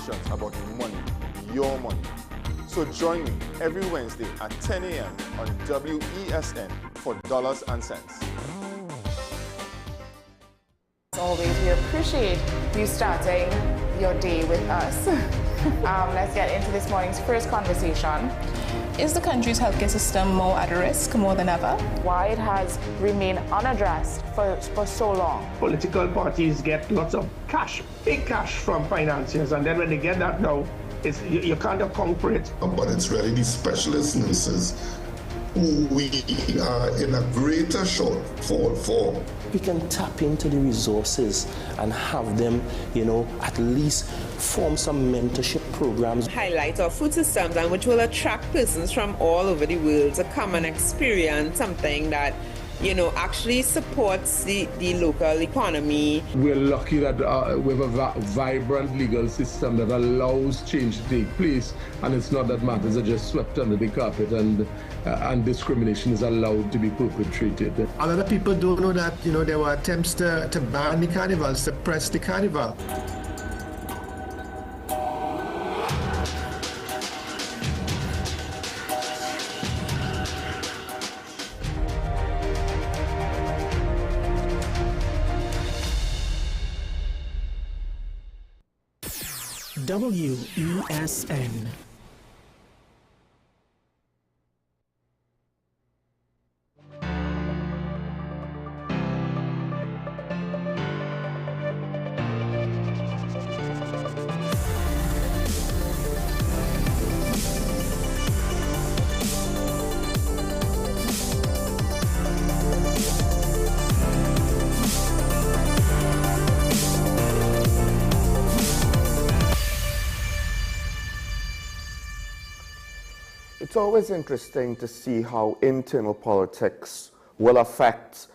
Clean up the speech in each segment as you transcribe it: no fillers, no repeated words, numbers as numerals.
conversations about money, your money. So join me every Wednesday at 10 a.m. on WESN for Dollars and Cents. As always, we appreciate you starting your day with us. Let's get into this morning's first conversation. Is the country's healthcare system more at risk, more than ever? Why it has remained unaddressed for so long. Political parties get lots of cash, big cash from financiers, and then when they get that now, you can't account for it. But it's really the specialist nurses who we are in a greater shortfall for. We can tap into the resources and have them, at least form some mentorship programs. Highlight our food systems, and which will attract persons from all over the world to come and experience something that actually supports the local economy. We're lucky that we have a vibrant legal system that allows change to take place, and it's not that matters are just swept under the carpet and discrimination is allowed to be perpetrated. A lot of people don't know that there were attempts to ban the carnival, suppress the carnival. WESN. It's always interesting to see how internal politics will affect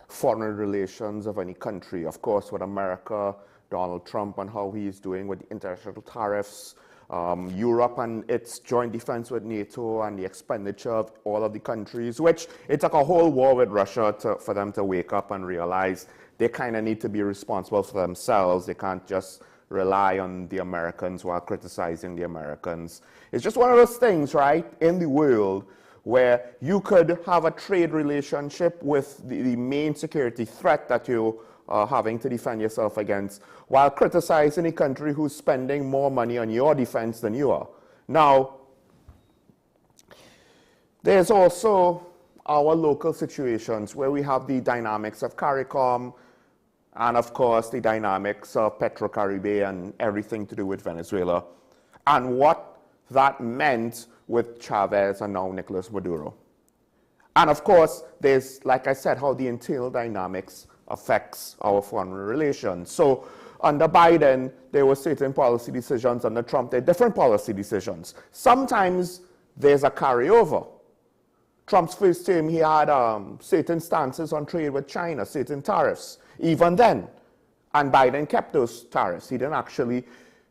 foreign relations of any country. Of course, with America, Donald Trump and how he is doing with the international tariffs, Europe and its joint defense with NATO and the expenditure of all of the countries, which it took a whole war with Russia for them to wake up and realize they kind of need to be responsible for themselves. They can't just rely on the Americans while criticizing the Americans. It's just one of those things, right, in the world where you could have a trade relationship with the main security threat that you are having to defend yourself against while criticizing a country who's spending more money on your defense than you are. Now, there's also our local situations where we have the dynamics of CARICOM, and of course, the dynamics of Petrocaribe and everything to do with Venezuela, and what that meant with Chavez and now Nicolas Maduro. And of course, there's, like I said, how the internal dynamics affects our foreign relations. So under Biden, there were certain policy decisions. Under Trump, there are different policy decisions. Sometimes there's a carryover. Trump's first term, he had certain stances on trade with China, certain tariffs. Even then, and Biden kept those tariffs. He didn't actually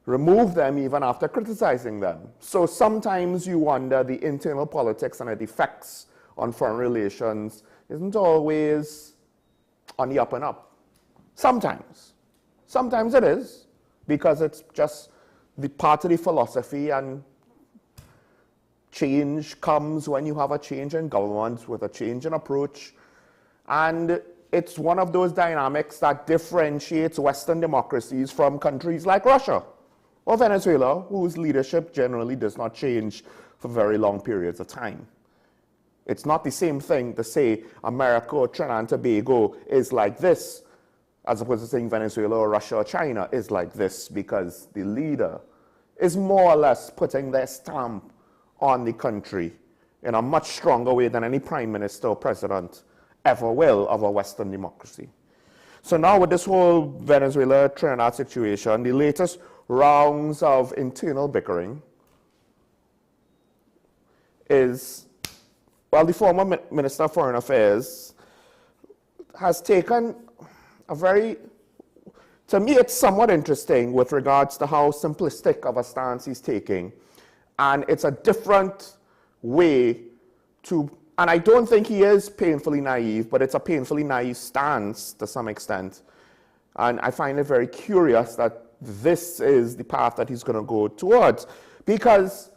remove them even after criticizing them. So sometimes you wonder the internal politics and the effects on foreign relations isn't always on the up and up. Sometimes. Sometimes it is, because it's just the part of the philosophy, and change comes when you have a change in government with a change in approach. And it's one of those dynamics that differentiates Western democracies from countries like Russia or Venezuela, whose leadership generally does not change for very long periods of time. It's not the same thing to say America or Trinidad and Tobago is like this, as opposed to saying Venezuela or Russia or China is like this, because the leader is more or less putting their stamp on the country in a much stronger way than any prime minister or president ever will of a Western democracy. So now with this whole Venezuela, Trinidad situation, the latest rounds of internal bickering is, well, the former Minister of Foreign Affairs has taken a very, to me it's somewhat interesting with regards to how simplistic of a stance he's taking. And it's a different way to, and I don't think he is painfully naive, but it's a painfully naive stance to some extent. And I find it very curious that this is the path that he's going to go towards. Because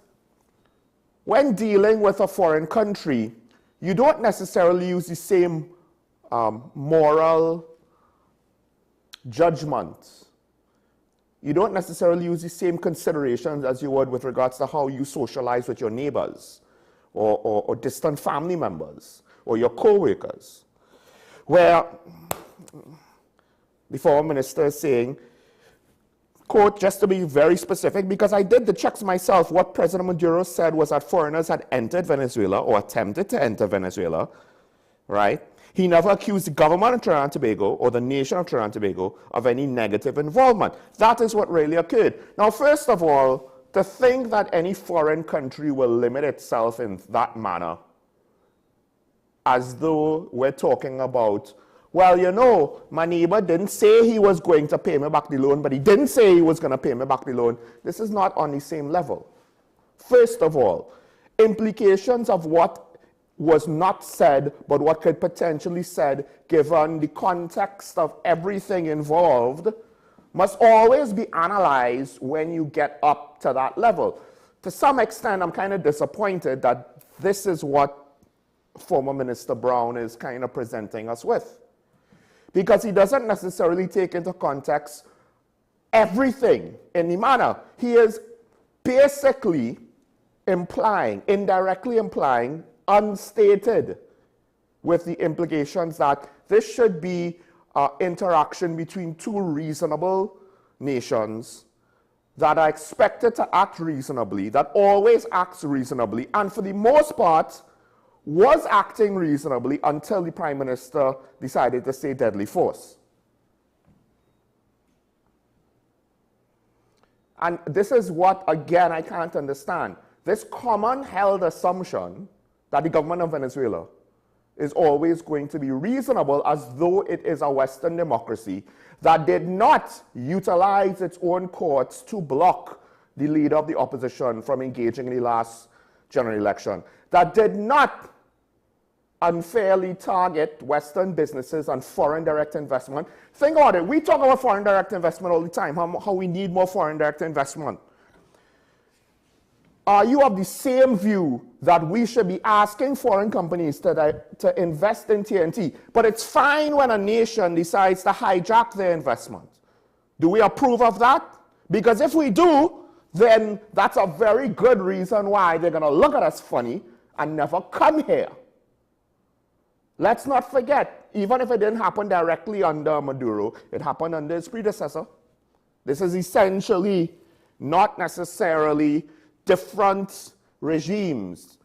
when dealing with a foreign country, you don't necessarily use the same moral judgment. You don't necessarily use the same considerations as you would with regards to how you socialize with your neighbors or distant family members or your co-workers. Where the former minister is saying, quote, just to be very specific, because I did the checks myself, what President Maduro said was that foreigners had entered Venezuela or attempted to enter Venezuela, right? He never accused the government of Trinidad and Tobago or the nation of Trinidad and Tobago of any negative involvement. That is what really occurred. Now, first of all, to think that any foreign country will limit itself in that manner, as though we're talking about, well, you know, my neighbor didn't say he was going to pay me back the loan, but he didn't say he was going to pay me back the loan. This is not on the same level. First of all, implications of what was not said, but what could potentially said, given the context of everything involved, must always be analyzed when you get up to that level. To some extent, I'm kind of disappointed that this is what former Minister Brown is kind of presenting us with. Because he doesn't necessarily take into context everything in the manner. He is basically implying, indirectly implying, unstated, with the implications that this should be interaction between two reasonable nations that are expected to act reasonably, that always acts reasonably, and for the most part, was acting reasonably until the Prime Minister decided to say deadly force. And this is what, again, I can't understand. This common held assumption that the government of Venezuela is always going to be reasonable as though it is a Western democracy that did not utilize its own courts to block the leader of the opposition from engaging in the last general election, that did not unfairly target Western businesses and foreign direct investment. Think about it. We talk about foreign direct investment all the time, how we need more foreign direct investment. Are you of the same view that we should be asking foreign companies to invest in TNT, but it's fine when a nation decides to hijack their investment? Do we approve of that? Because if we do, then that's a very good reason why they're going to look at us funny and never come here. Let's not forget, even if it didn't happen directly under Maduro, it happened under his predecessor. This is essentially not necessarily different regimes.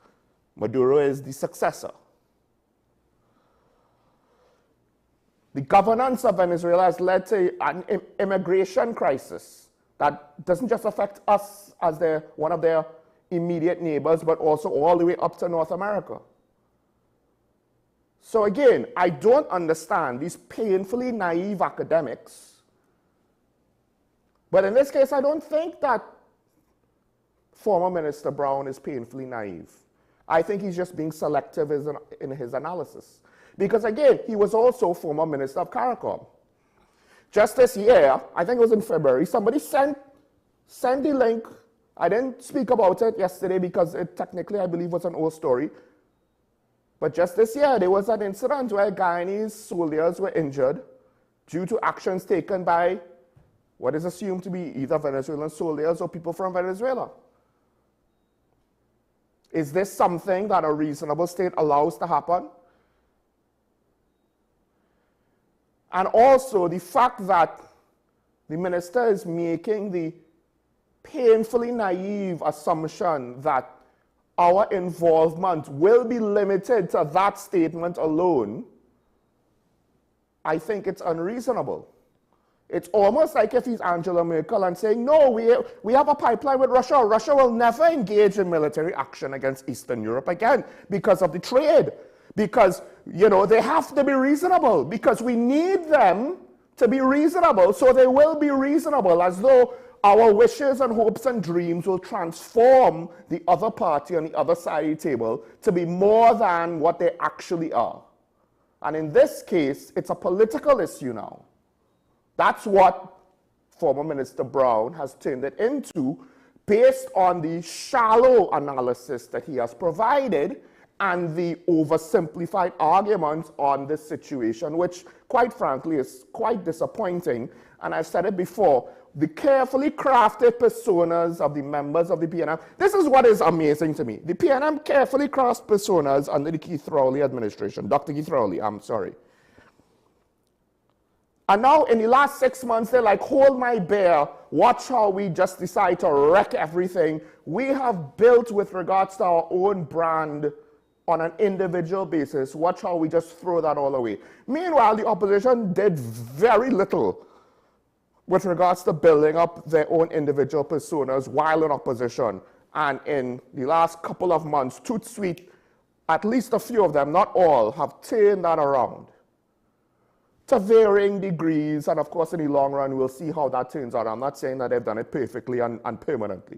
Maduro is the successor. The governance of Venezuela has led to an immigration crisis that doesn't just affect us as one of their immediate neighbors, but also all the way up to North America. So again, I don't understand these painfully naive academics. But in this case, I don't think that former Minister Brown is painfully naive. I think he's just being selective in his analysis. Because again, he was also former Minister of CARICOM. Just this year, I think it was in February, somebody sent the link. I didn't speak about it yesterday because it technically, I believe, was an old story. But just this year, there was an incident where Guyanese soldiers were injured due to actions taken by what is assumed to be either Venezuelan soldiers or people from Venezuela. Is this something that a reasonable state allows to happen? And also the fact that the minister is making the painfully naive assumption that our involvement will be limited to that statement alone, I think it's unreasonable. It's almost like if he's Angela Merkel and saying, no, we have a pipeline with Russia. Russia will never engage in military action against Eastern Europe again because of the trade. Because, you know, they have to be reasonable because we need them to be reasonable, so they will be reasonable, as though our wishes and hopes and dreams will transform the other party on the other side of the table to be more than what they actually are. And in this case, it's a political issue now. That's what former Minister Brown has turned it into based on the shallow analysis that he has provided and the oversimplified arguments on this situation, which quite frankly is quite disappointing. And I've said it before, the carefully crafted personas of the members of the PNM, this is what is amazing to me. The PNM carefully crafted personas under the Keith Rowley administration, Dr. Keith Rowley, I'm sorry. And now in the last 6 months, they're like, hold my bear, watch how we just decide to wreck everything we have built with regards to our own brand on an individual basis. Watch how we just throw that all away. Meanwhile, the opposition did very little with regards to building up their own individual personas while in opposition. And in the last couple of months, Toot Sweet, at least a few of them, not all, have turned that around to varying degrees. And of course, in the long run, we'll see how that turns out. I'm not saying that they've done it perfectly and permanently.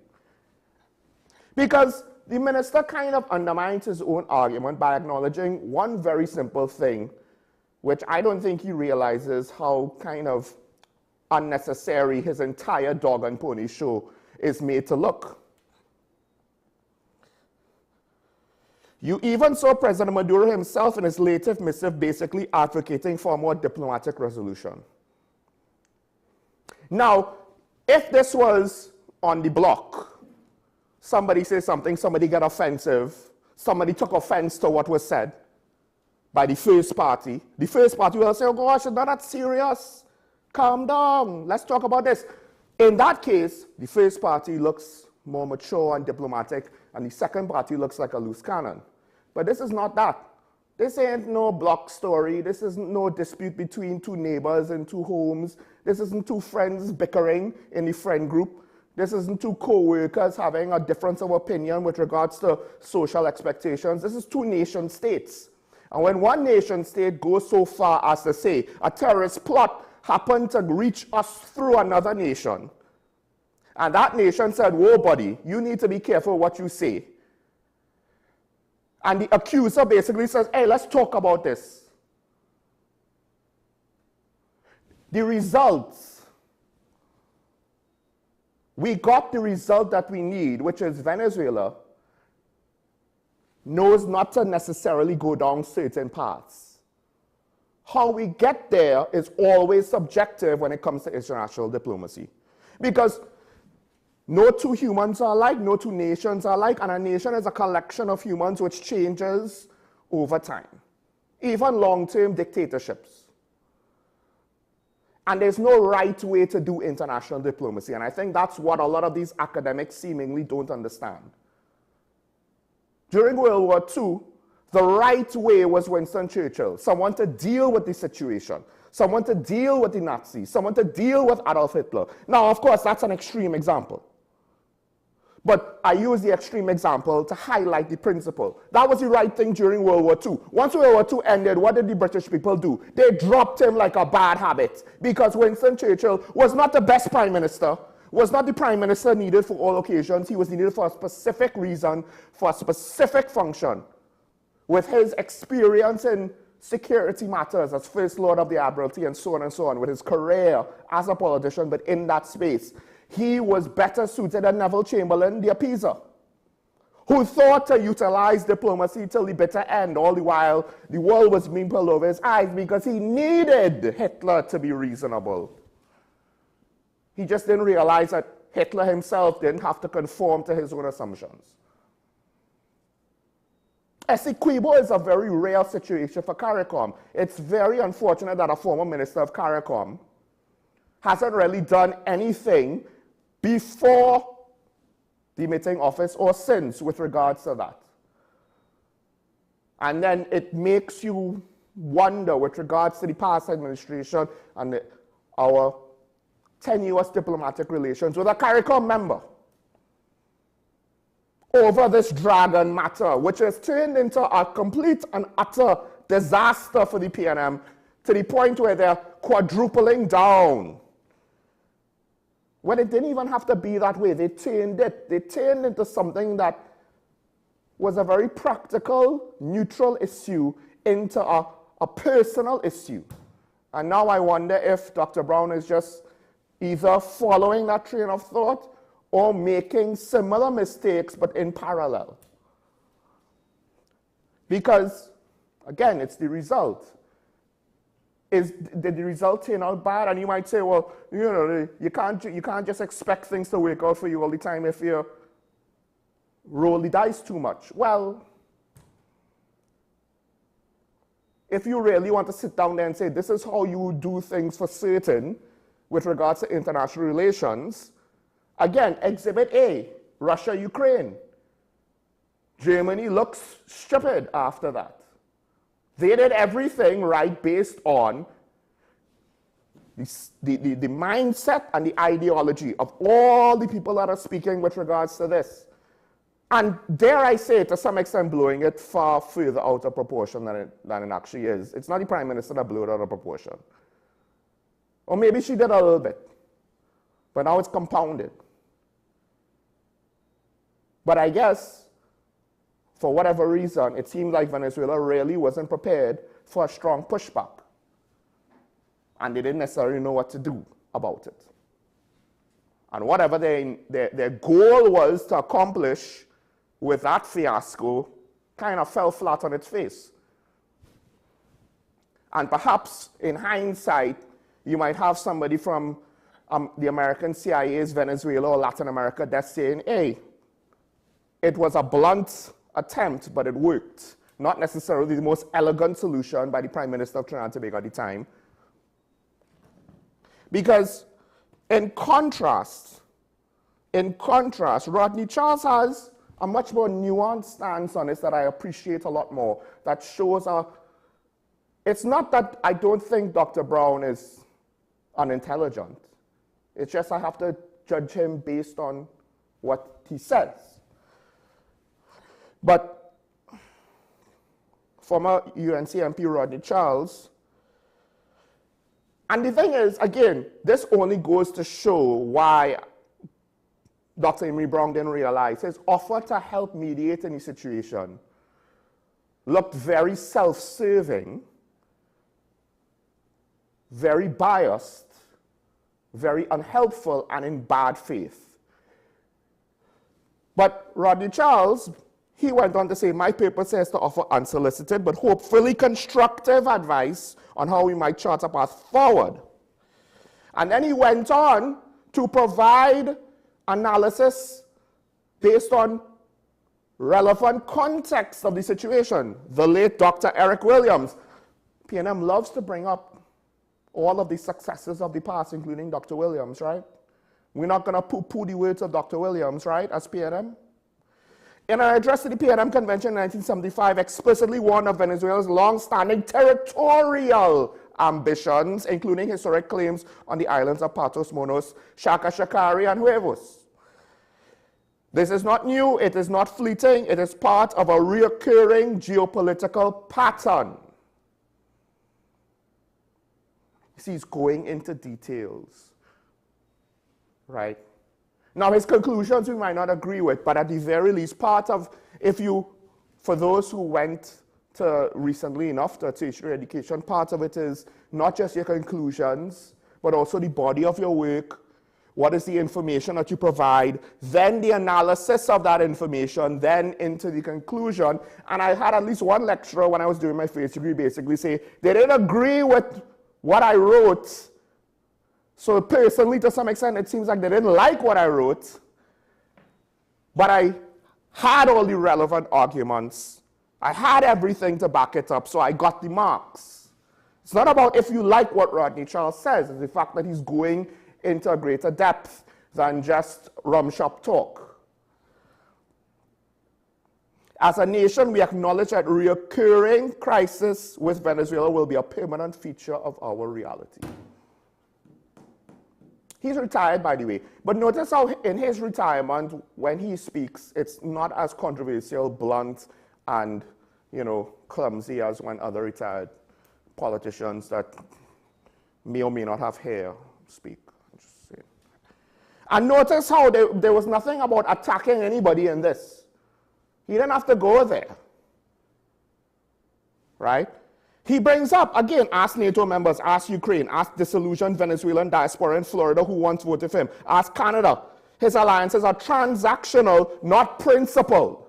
Because the minister kind of undermines his own argument by acknowledging one very simple thing, which I don't think he realizes how kind of unnecessary his entire dog and pony show is made to look. You even saw President Maduro himself in his latest missive basically advocating for a more diplomatic resolution. Now, if this was on the block, somebody says something, somebody got offensive, somebody took offense to what was said by the first party will say, oh gosh, it's not that serious. Calm down, let's talk about this. In that case, the first party looks more mature and diplomatic, and the second party looks like a loose cannon. But this is not that. This ain't no block story. This isn't no dispute between two neighbors in two homes. This isn't two friends bickering in the friend group. This isn't two co-workers having a difference of opinion with regards to social expectations. This is two nation states. And when one nation state goes so far as to say a terrorist plot happened to reach us through another nation, and that nation said, whoa, buddy, you need to be careful what you say. And the accuser basically says, hey, let's talk about this. The results, we got the result that we need, which is Venezuela knows not to necessarily go down certain paths. How we get there is always subjective when it comes to international diplomacy. Because no two humans are alike, no two nations are alike, and a nation is a collection of humans which changes over time. Even long-term dictatorships. And there's no right way to do international diplomacy, and I think that's what a lot of these academics seemingly don't understand. During World War II, the right way was Winston Churchill, someone to deal with the situation, someone to deal with the Nazis, someone to deal with Adolf Hitler. Now, of course, that's an extreme example. But I use the extreme example to highlight the principle. That was the right thing during World War II. Once World War II ended, what did the British people do? They dropped him like a bad habit, because Winston Churchill was not the best prime minister, was not the prime minister needed for all occasions. He was needed for a specific reason, for a specific function. With his experience in security matters as First Lord of the Admiralty and so on, with his career as a politician, but in that space, he was better suited than Neville Chamberlain, the appeaser, who thought to utilize diplomacy till the bitter end, all the while the world was being pulled over his eyes because he needed Hitler to be reasonable. He just didn't realize that Hitler himself didn't have to conform to his own assumptions. Essequibo is a very rare situation for CARICOM. It's very unfortunate that a former minister of CARICOM hasn't really done anything before demitting office or since with regards to that. And then it makes you wonder with regards to the past administration and our tenuous diplomatic relations with a CARICOM member over this dragon matter, which has turned into a complete and utter disaster for the PNM to the point where they're quadrupling down. When it didn't even have to be that way, they turned into something that was a very practical, neutral issue into a personal issue. And now I wonder if Dr. Brown is just either following that train of thought or making similar mistakes but in parallel. Because, again, it's the result. Did the result turn out bad? And you might say, well, you know, you can't just expect things to work out for you all the time if you roll the dice too much. Well, if you really want to sit down there and say, this is how you do things for certain with regards to international relations, again, Exhibit A, Russia, Ukraine. Germany looks stupid after that. They did everything right based on the mindset and the ideology of all the people that are speaking with regards to this. And dare I say, to some extent, blowing it far further out of proportion than it actually is. It's not the Prime Minister that blew it out of proportion. Or maybe she did a little bit. But now it's compounded. But I guess, for whatever reason, it seemed like Venezuela really wasn't prepared for a strong pushback. And they didn't necessarily know what to do about it. And whatever their goal was to accomplish with that fiasco kind of fell flat on its face. And perhaps, in hindsight, you might have somebody from the American CIA's Venezuela or Latin America that's saying, hey, it was a blunt attempt, but it worked. Not necessarily the most elegant solution by the Prime Minister of Trinidad and Tobago at the time. Because in contrast, Rodney Charles has a much more nuanced stance on this that I appreciate a lot more, that shows it's not that I don't think Dr. Brown is unintelligent. It's just I have to judge him based on what he says. But former UNC MP Rodney Charles, and the thing is, again, this only goes to show why Dr. Emery Brown didn't realize his offer to help mediate any situation looked very self-serving, very biased, very unhelpful, and in bad faith. But Rodney Charles, he went on to say, my paper says to offer unsolicited but hopefully constructive advice on how we might chart a path forward. And then he went on to provide analysis based on relevant context of the situation. The late Dr. Eric Williams. PNM loves to bring up all of the successes of the past, including Dr. Williams, right? We're not going to poo-poo the words of Dr. Williams, right, as PNM? In an address to the PNM Convention in 1975, explicitly warned of Venezuela's long-standing territorial ambitions, including historic claims on the islands of Patos, Monos, Shaka Shakari, and Huevos. This is not new, it is not fleeting, it is part of a recurring geopolitical pattern. He's going into details, right? Now, his conclusions we might not agree with, but at the very least, part of, for those who went to recently enough to tertiary education, part of it is not just your conclusions, but also the body of your work. What is the information that you provide? Then the analysis of that information, then into the conclusion. And I had at least one lecturer when I was doing my first degree basically say, they didn't agree with what I wrote. So personally, to some extent, it seems like they didn't like what I wrote, but I had all the relevant arguments. I had everything to back it up, so I got the marks. It's not about if you like what Rodney Charles says, it's the fact that he's going into a greater depth than just rum shop talk. As a nation, we acknowledge that recurring crisis with Venezuela will be a permanent feature of our reality. He's retired, by the way. But notice how in his retirement, when he speaks, it's not as controversial, blunt, and, clumsy as when other retired politicians that may or may not have hair speak. Just saying. And notice how there was nothing about attacking anybody in this. He didn't have to go there, right? He brings up, again, ask NATO members, ask Ukraine, ask disillusioned Venezuelan diaspora in Florida who once voted for him, ask Canada. His alliances are transactional, not principled.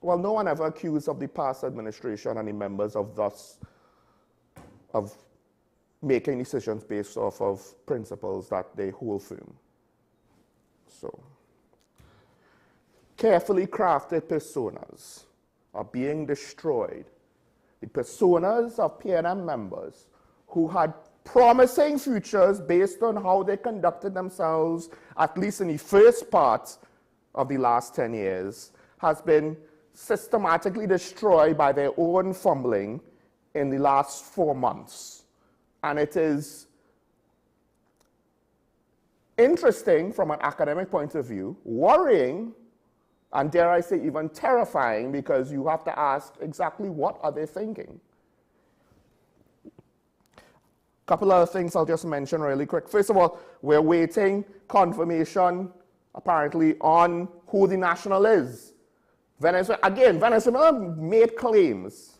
Well, no one ever accused of the past administration and the members of making decisions based off of principles that they hold firm. So, carefully crafted personas are being destroyed. The personas of PNM members who had promising futures based on how they conducted themselves, at least in the first part of the last 10 years, has been systematically destroyed by their own fumbling in the last 4 months. And it is interesting from an academic point of view, worrying, and dare I say even terrifying, because you have to ask exactly what are they thinking. A couple other things I'll just mention really quick. First of all, we're waiting confirmation, apparently, on who the national is. Venezuela made claims,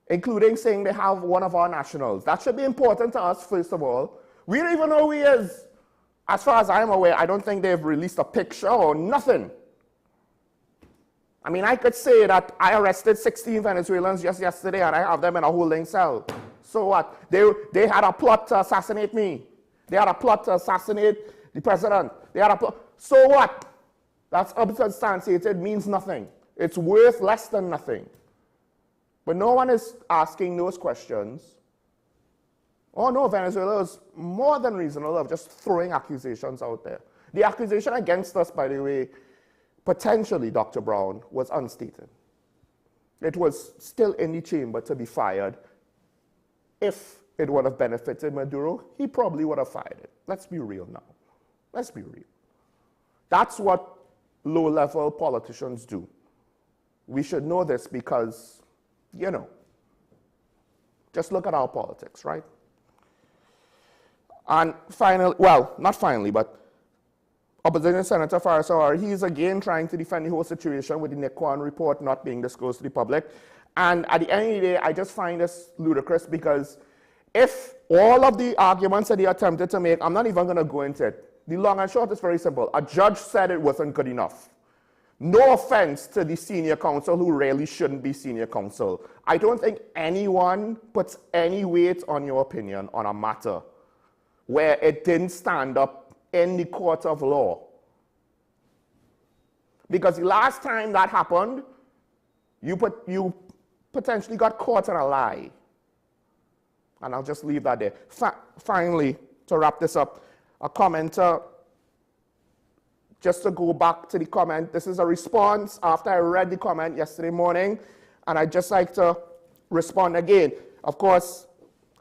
including saying they have one of our nationals. That should be important to us, first of all. We don't even know who he is. As far as I'm aware, I don't think they've released a picture or nothing. I mean, I could say that I arrested 16 Venezuelans just yesterday and I have them in a holding cell. So what? They had a plot to assassinate me. They had a plot to assassinate the president. They had a plot. So what? That's unsubstantiated, means nothing. It's worth less than nothing. But no one is asking those questions. Oh no, Venezuela is more than reasonable of just throwing accusations out there. The accusation against us, by the way, potentially, Dr. Brown, was unstated. It was still in the chamber to be fired. If it would have benefited Maduro, he probably would have fired it. Let's be real now. Let's be real. That's what low-level politicians do. We should know this because, you know, just look at our politics, right? And finally, well, not finally, but Opposition Senator Faris Awari, he's again trying to defend the whole situation with the Nikwan report not being disclosed to the public. And at the end of the day, I just find this ludicrous because if all of the arguments that he attempted to make, I'm not even going to go into it. The long and short is very simple. A judge said it wasn't good enough. No offense to the senior counsel who really shouldn't be senior counsel. I don't think anyone puts any weight on your opinion on a matter where it didn't stand up in the court of law. Because the last time that happened, you potentially got caught in a lie. And I'll just leave that there. Finally, to wrap this up, a commenter, just to go back to the comment, this is a response after I read the comment yesterday morning, and I'd just like to respond again. Of course,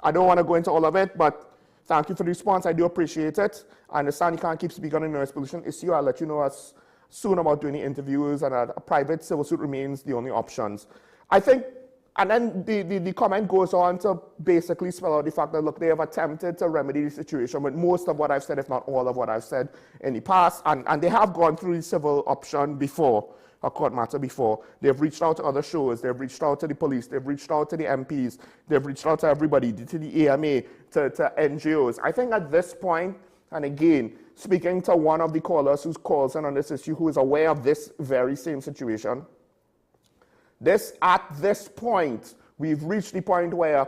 I don't want to go into all of it, but thank you for the response. I do appreciate it. I understand you can't keep speaking on the noise pollution issue. I'll let you know as soon about doing the interviews, and a private civil suit remains the only options. I think, and then the comment goes on to basically spell out the fact that, look, they have attempted to remedy the situation with most of what I've said, if not all of what I've said in the past, and they have gone through the civil option before, a court matter before. They've reached out to other shows, they've reached out to the police, they've reached out to the MPs, they've reached out to everybody, to the AMA, to NGOs. I think at this point, and again, speaking to one of the callers who calls in on this issue, who is aware of this very same situation, at this point, we've reached the point where,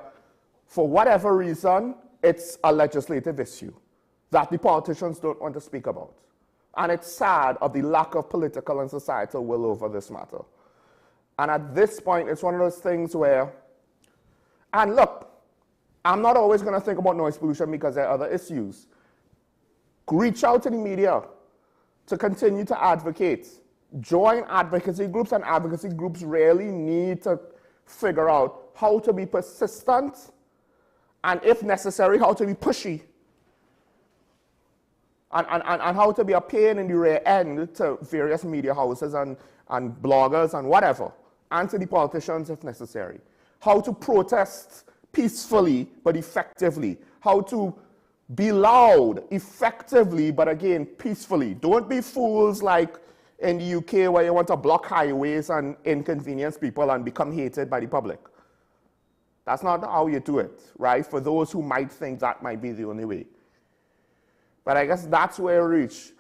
for whatever reason, it's a legislative issue that the politicians don't want to speak about. And it's sad of the lack of political and societal will over this matter. And at this point, it's one of those things where, and look, I'm not always going to think about noise pollution because there are other issues. Reach out to the media to continue to advocate. Join advocacy groups, and advocacy groups really need to figure out how to be persistent and, if necessary, how to be pushy and how to be a pain in the rear end to various media houses and bloggers and whatever, and to the politicians if necessary. How to protest peacefully but effectively. How to be loud effectively but, again, peacefully. Don't be fools like in the UK where you want to block highways and inconvenience people and become hated by the public. That's not how you do it, right? For those who might think that might be the only way. But I guess that's where we reach.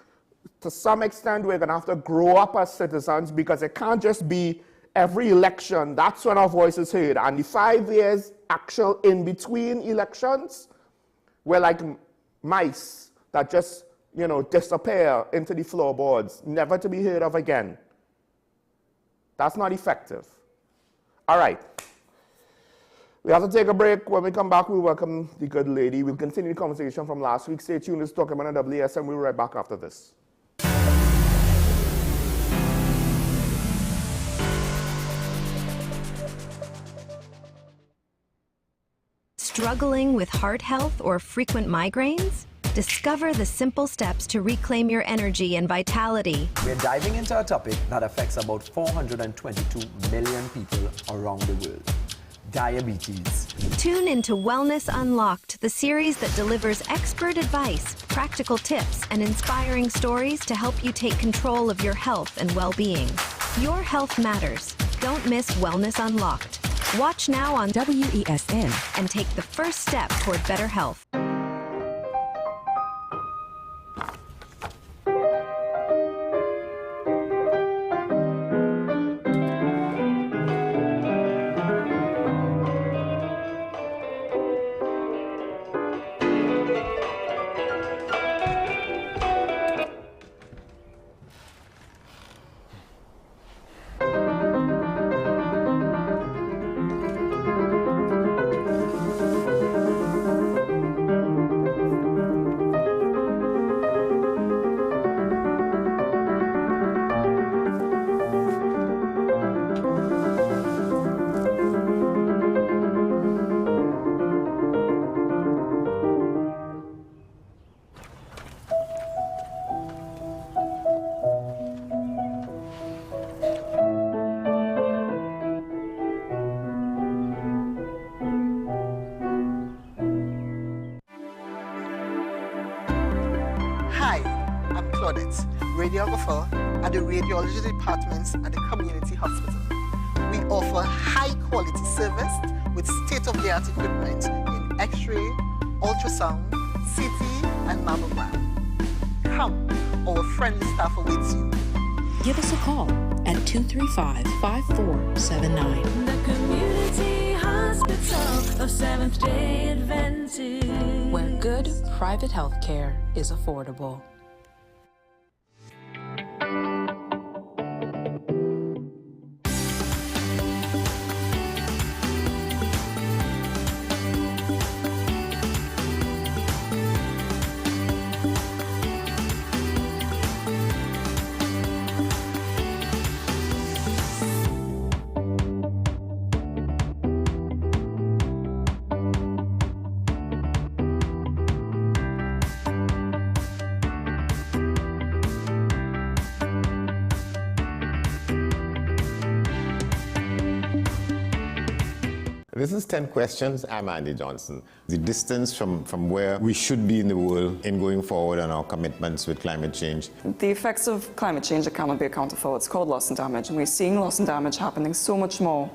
To some extent, we're going to have to grow up as citizens because it can't just be every election, that's when our voice is heard. And the 5 years actual in between elections, we're like mice that just, disappear into the floorboards, never to be heard of again. That's not effective. All right. We have to take a break. When we come back, we'll welcome the good lady. We'll continue the conversation from last week. Stay tuned. Let's talk about WSN. We'll be right back after this. Struggling with heart health or frequent migraines? Discover the simple steps to reclaim your energy and vitality. We're diving into a topic that affects about 422 million people around the world. Diabetes. Tune into Wellness Unlocked, the series that delivers expert advice, practical tips, and inspiring stories to help you take control of your health and well-being. Your health matters. Don't miss Wellness Unlocked. Watch now on WESN and take the first step toward better health. Radiographer at the radiology departments at the community hospital. We offer high-quality service with state-of-the-art equipment in X-ray, ultrasound, CT, and mammogram. Come, our friendly staff awaits you. Give us a call at 235-5479. The Community Hospital of Seventh-day Adventist, where good private health care is affordable. This is 10 Questions. I'm Andy Johnson. The distance from where we should be in the world in going forward on our commitments with climate change. The effects of climate change that cannot be accounted for. It's called loss and damage, and we're seeing loss and damage happening so much more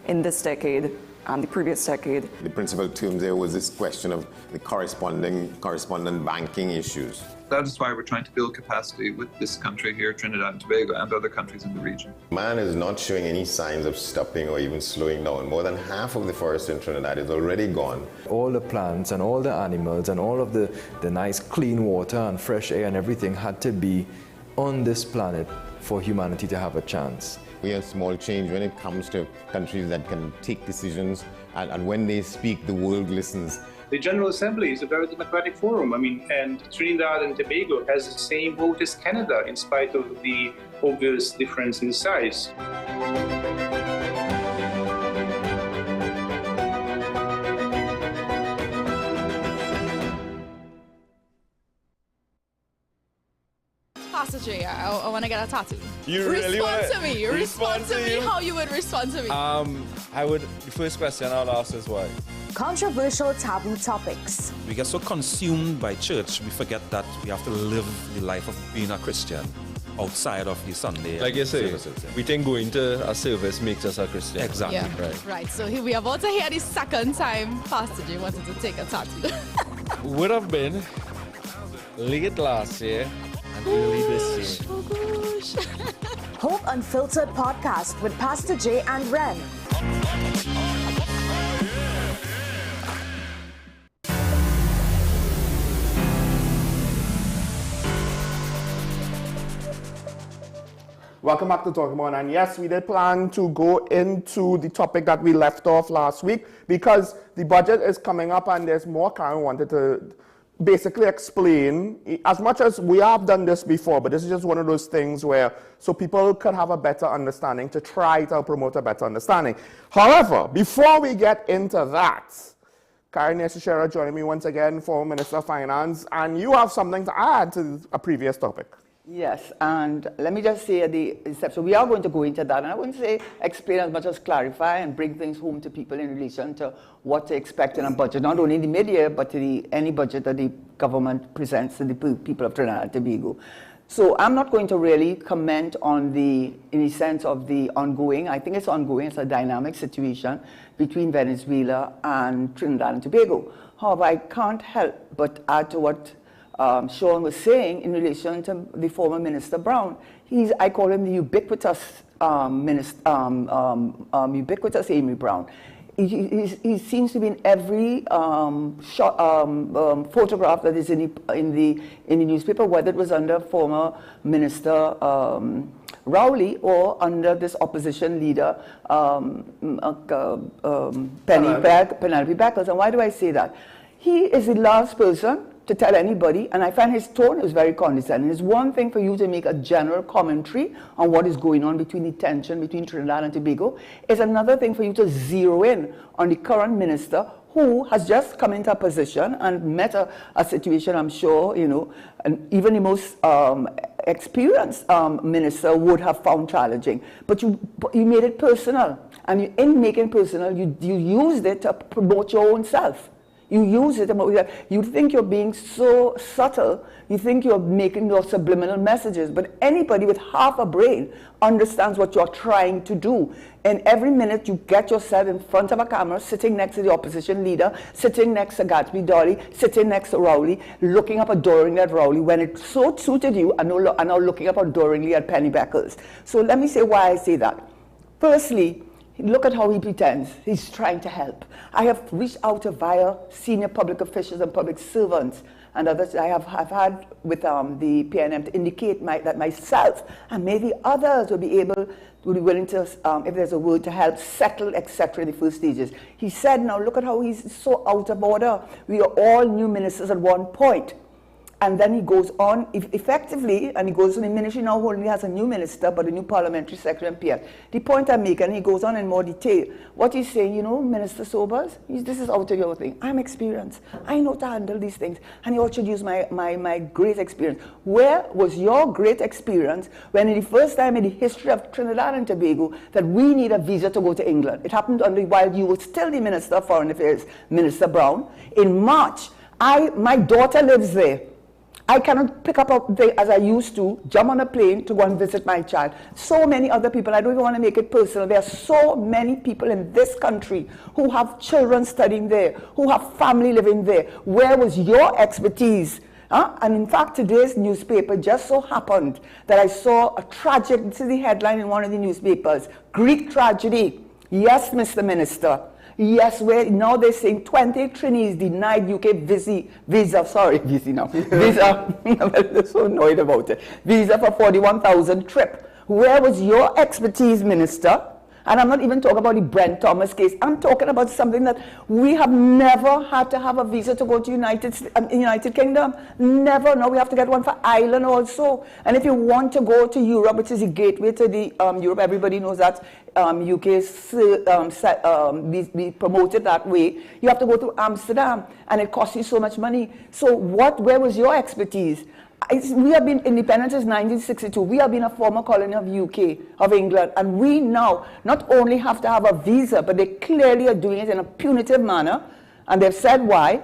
in this decade and the previous decade. The principal term there was this question of the correspondent banking issues. That is why we're trying to build capacity with this country here, Trinidad and Tobago, and other countries in the region. Man is not showing any signs of stopping or even slowing down. More than half of the forest in Trinidad is already gone. All the plants and all the animals and all of the nice clean water and fresh air and everything had to be on this planet for humanity to have a chance. We have small change when it comes to countries that can take decisions, and when they speak, the world listens. The General Assembly is a very democratic forum. And Trinidad and Tobago has the same vote as Canada, in spite of the obvious difference in size. Passenger, I want to get a tattoo. You really respond to me. Respond to me how you would respond to me. The first question I'll ask is why? Controversial taboo topics. We get so consumed by church, we forget that we have to live the life of being a Christian. outside of the Sunday. Like you say, services, yeah. we think going to a service makes us a Christian. Exactly. Yeah. Right. Right. So here we are about to hear the second time Pastor J wanted to take a tattoo. Would have been late last year and early this year. Oh gosh. Hope Unfiltered podcast with Pastor J and Ren. Welcome back to Talking About, and yes, we did plan to go into the topic that we left off last week because the budget is coming up and there's more Karen wanted to basically explain, as much as we have done this before, but this is just one of those things where so people could have a better understanding to try to promote a better understanding. However, before we get into that, Karen Yeshishera joining me once again, former Minister of Finance, and you have something to add to a previous topic. Yes, and let me just say the steps. So we are going to go into that, and I wouldn't say explain as much as clarify and bring things home to people in relation to what to expect in a budget, not only in the mid-year, but to any budget that the government presents to the people of Trinidad and Tobago. So I'm not going to really comment on in the sense of the ongoing. I think it's ongoing. It's a dynamic situation between Venezuela and Trinidad and Tobago. However, I can't help but add to what Sean was saying in relation to the former Minister Brown. I call him the ubiquitous ubiquitous Amy Brown. He seems to be in every photograph that is in the newspaper, whether it was under former Minister Rowley or under this opposition leader Penelope Beckles. And why do I say that? He is the last person to tell anybody, and I find his tone is very condescending. It's one thing for you to make a general commentary on what is going on between the tension between Trinidad and Tobago. It's another thing for you to zero in on the current minister who has just come into a position and met a situation, I'm sure, and even the most experienced minister would have found challenging. But you made it personal, and in making personal, you used it to promote your own self. You use it, you think you're being so subtle, you think you're making those subliminal messages, but anybody with half a brain understands what you're trying to do. And every minute you get yourself in front of a camera, sitting next to the opposition leader, sitting next to Gatsby Dolly, sitting next to Rowley, looking up adoringly at Rowley when it so suited you, and now looking up adoringly at Penny Beckles. So let me say why I say that. Firstly, look at how he pretends. He's trying to help. I have reached out to via senior public officials and public servants and others I have had with the PNM to indicate that myself and maybe others will be willing to, if there's a word, to help settle, etc. in the first stages. He said, now look at how he's so out of order. We are all new ministers at one point. And then he goes on effectively, and he goes on, the ministry now only has a new minister, but a new parliamentary secretary and PS. The point I'm making, he goes on in more detail. What he's saying, Minister Sobers, this is out of your thing. I'm experienced. I know to handle these things. And he also used my great experience. Where was your great experience when in the first time in the history of Trinidad and Tobago that we need a visa to go to England? It happened while you were still the Minister of Foreign Affairs, Minister Brown. In March, my daughter lives there. I cannot pick up as I used to, jump on a plane to go and visit my child. So many other people, I don't even want to make it personal. There are so many people in this country who have children studying there, who have family living there. Where was your expertise? And in fact, today's newspaper just so happened that I saw a tragic, this is the headline in one of the newspapers, Greek tragedy. Yes, Mr. Minister. Yes, now they're saying 20 trainees denied UK visa. I'm so annoyed about it. Visa for 41,000 trip. Where was your expertise, Minister? And I'm not even talking about the Brent Thomas case. I'm talking about something that we have never had to have a visa to go to United Kingdom. Never. Now we have to get one for Ireland also. And if you want to go to Europe, which is the gateway to the Europe, everybody knows that UK be promoted that way. You have to go to Amsterdam, and it costs you so much money. So where was your expertise? We have been independent since 1962. We have been a former colony of England, and we now not only have to have a visa, but they clearly are doing it in a punitive manner, and they've said why.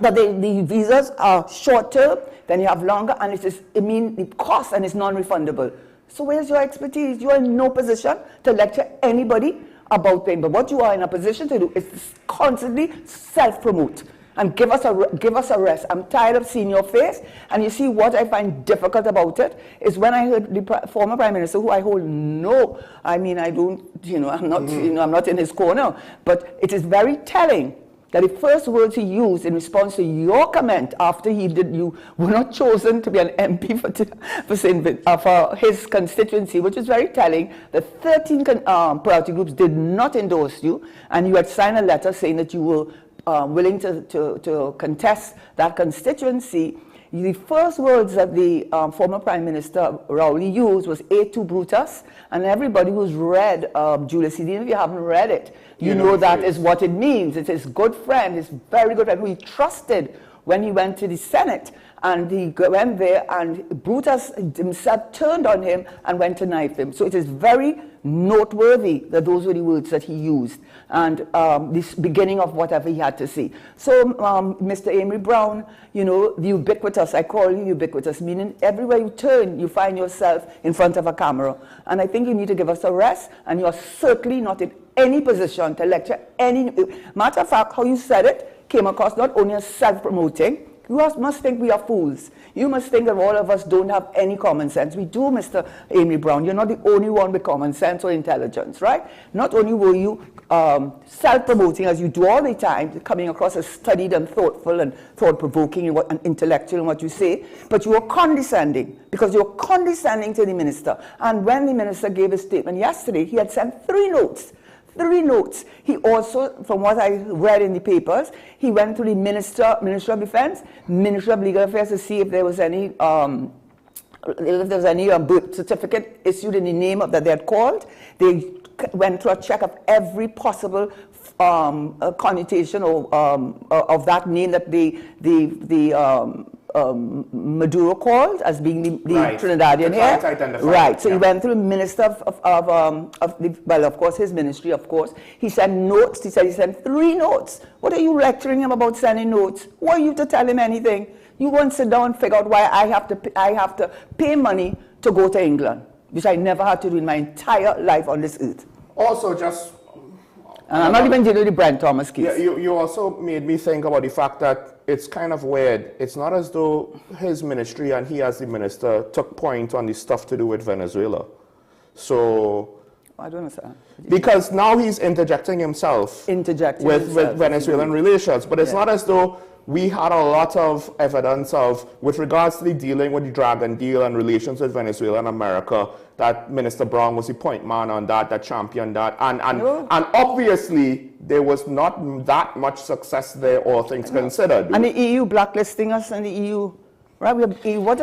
But the visas are short term, then you have longer, and it costs and it's non-refundable. So where's your expertise? You are in no position to lecture anybody about things. But what you are in a position to do is constantly self-promote and give us a rest. I'm tired of seeing your face. And you see what I find difficult about it is when I heard the former Prime Minister, who I hold I don't, I'm not, I'm not in his corner, but it is very telling that the first words he used in response to your comment after you were not chosen to be an MP for his constituency, which is very telling. The 13 priority groups did not endorse you, and you had signed a letter saying that you were willing to contest that constituency. The first words that the former Prime Minister Rowley used was "Et tu, Brutus," and everybody who's read Julius Caesar, if you haven't read it, you know that is what it means. It's his good friend, his very good friend, who he trusted when he went to the Senate. And he went there, and Brutus himself turned on him and went to knife him. So it is very noteworthy that those were the words that he used, and this beginning of whatever he had to say. So, Mr. Amory Brown, the ubiquitous, I call you ubiquitous, meaning everywhere you turn, you find yourself in front of a camera. And I think you need to give us a rest, and you're certainly not in any position to lecture any. Matter of fact, how you said it came across not only as self-promoting. You must think we are fools. You must think that all of us don't have any common sense. We do, Mr. Amory Brown. You're not the only one with common sense or intelligence, right? Not only were you self-promoting, as you do all the time, coming across as studied and thoughtful and thought-provoking and intellectual in what you say, but you were condescending, because you were condescending to the minister. And when the minister gave his statement yesterday, he had sent 3 notes. 3 notes. He also, from what I read in the papers, he went to the Minister of Defense, Minister of Legal Affairs to see if there was any birth certificate issued in the name that they had called. They went through a check of every possible connotation of that name that Maduro called as being the right. Trinidadian here. Right. So he went through the Minister of course, his ministry, of course. He sent notes. He said he sent 3 notes. What are you lecturing him about sending notes? Who are you to tell him anything? You won't sit down and figure out why I have to pay money to go to England, which I never had to do in my entire life on this earth. Also, and I'm not even dealing with the Brent Thomas case. Yeah, you also made me think about the fact that it's kind of weird. It's not as though his ministry and he as the minister took point on the stuff to do with Venezuela. So I don't understand. Because now he's interjecting himself with Venezuelan relations. But it's not as though we had a lot of evidence with regards to the dealing with the Dragon deal and relations with Venezuela and America, that Minister Brown was the point man on that championed that. And obviously, there was not that much success there, all things considered. And the EU blacklisting us and the EU, right? What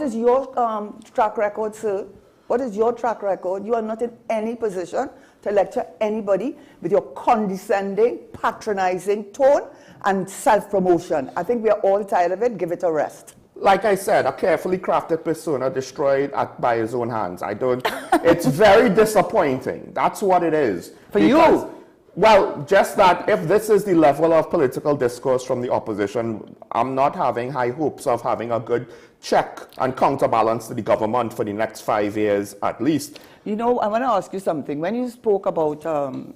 is your track record, sir? What is your track record? You are not in any position to lecture anybody with your condescending, patronizing tone and self-promotion. I think we are all tired of it. Give it a rest. Like I said, a carefully crafted persona destroyed by his own hands. It's very disappointing. That's what it is. For you? Well, just that if this is the level of political discourse from the opposition, I'm not having high hopes of having a good check and counterbalance to the government for the next 5 years at least. I want to ask you something. When you spoke about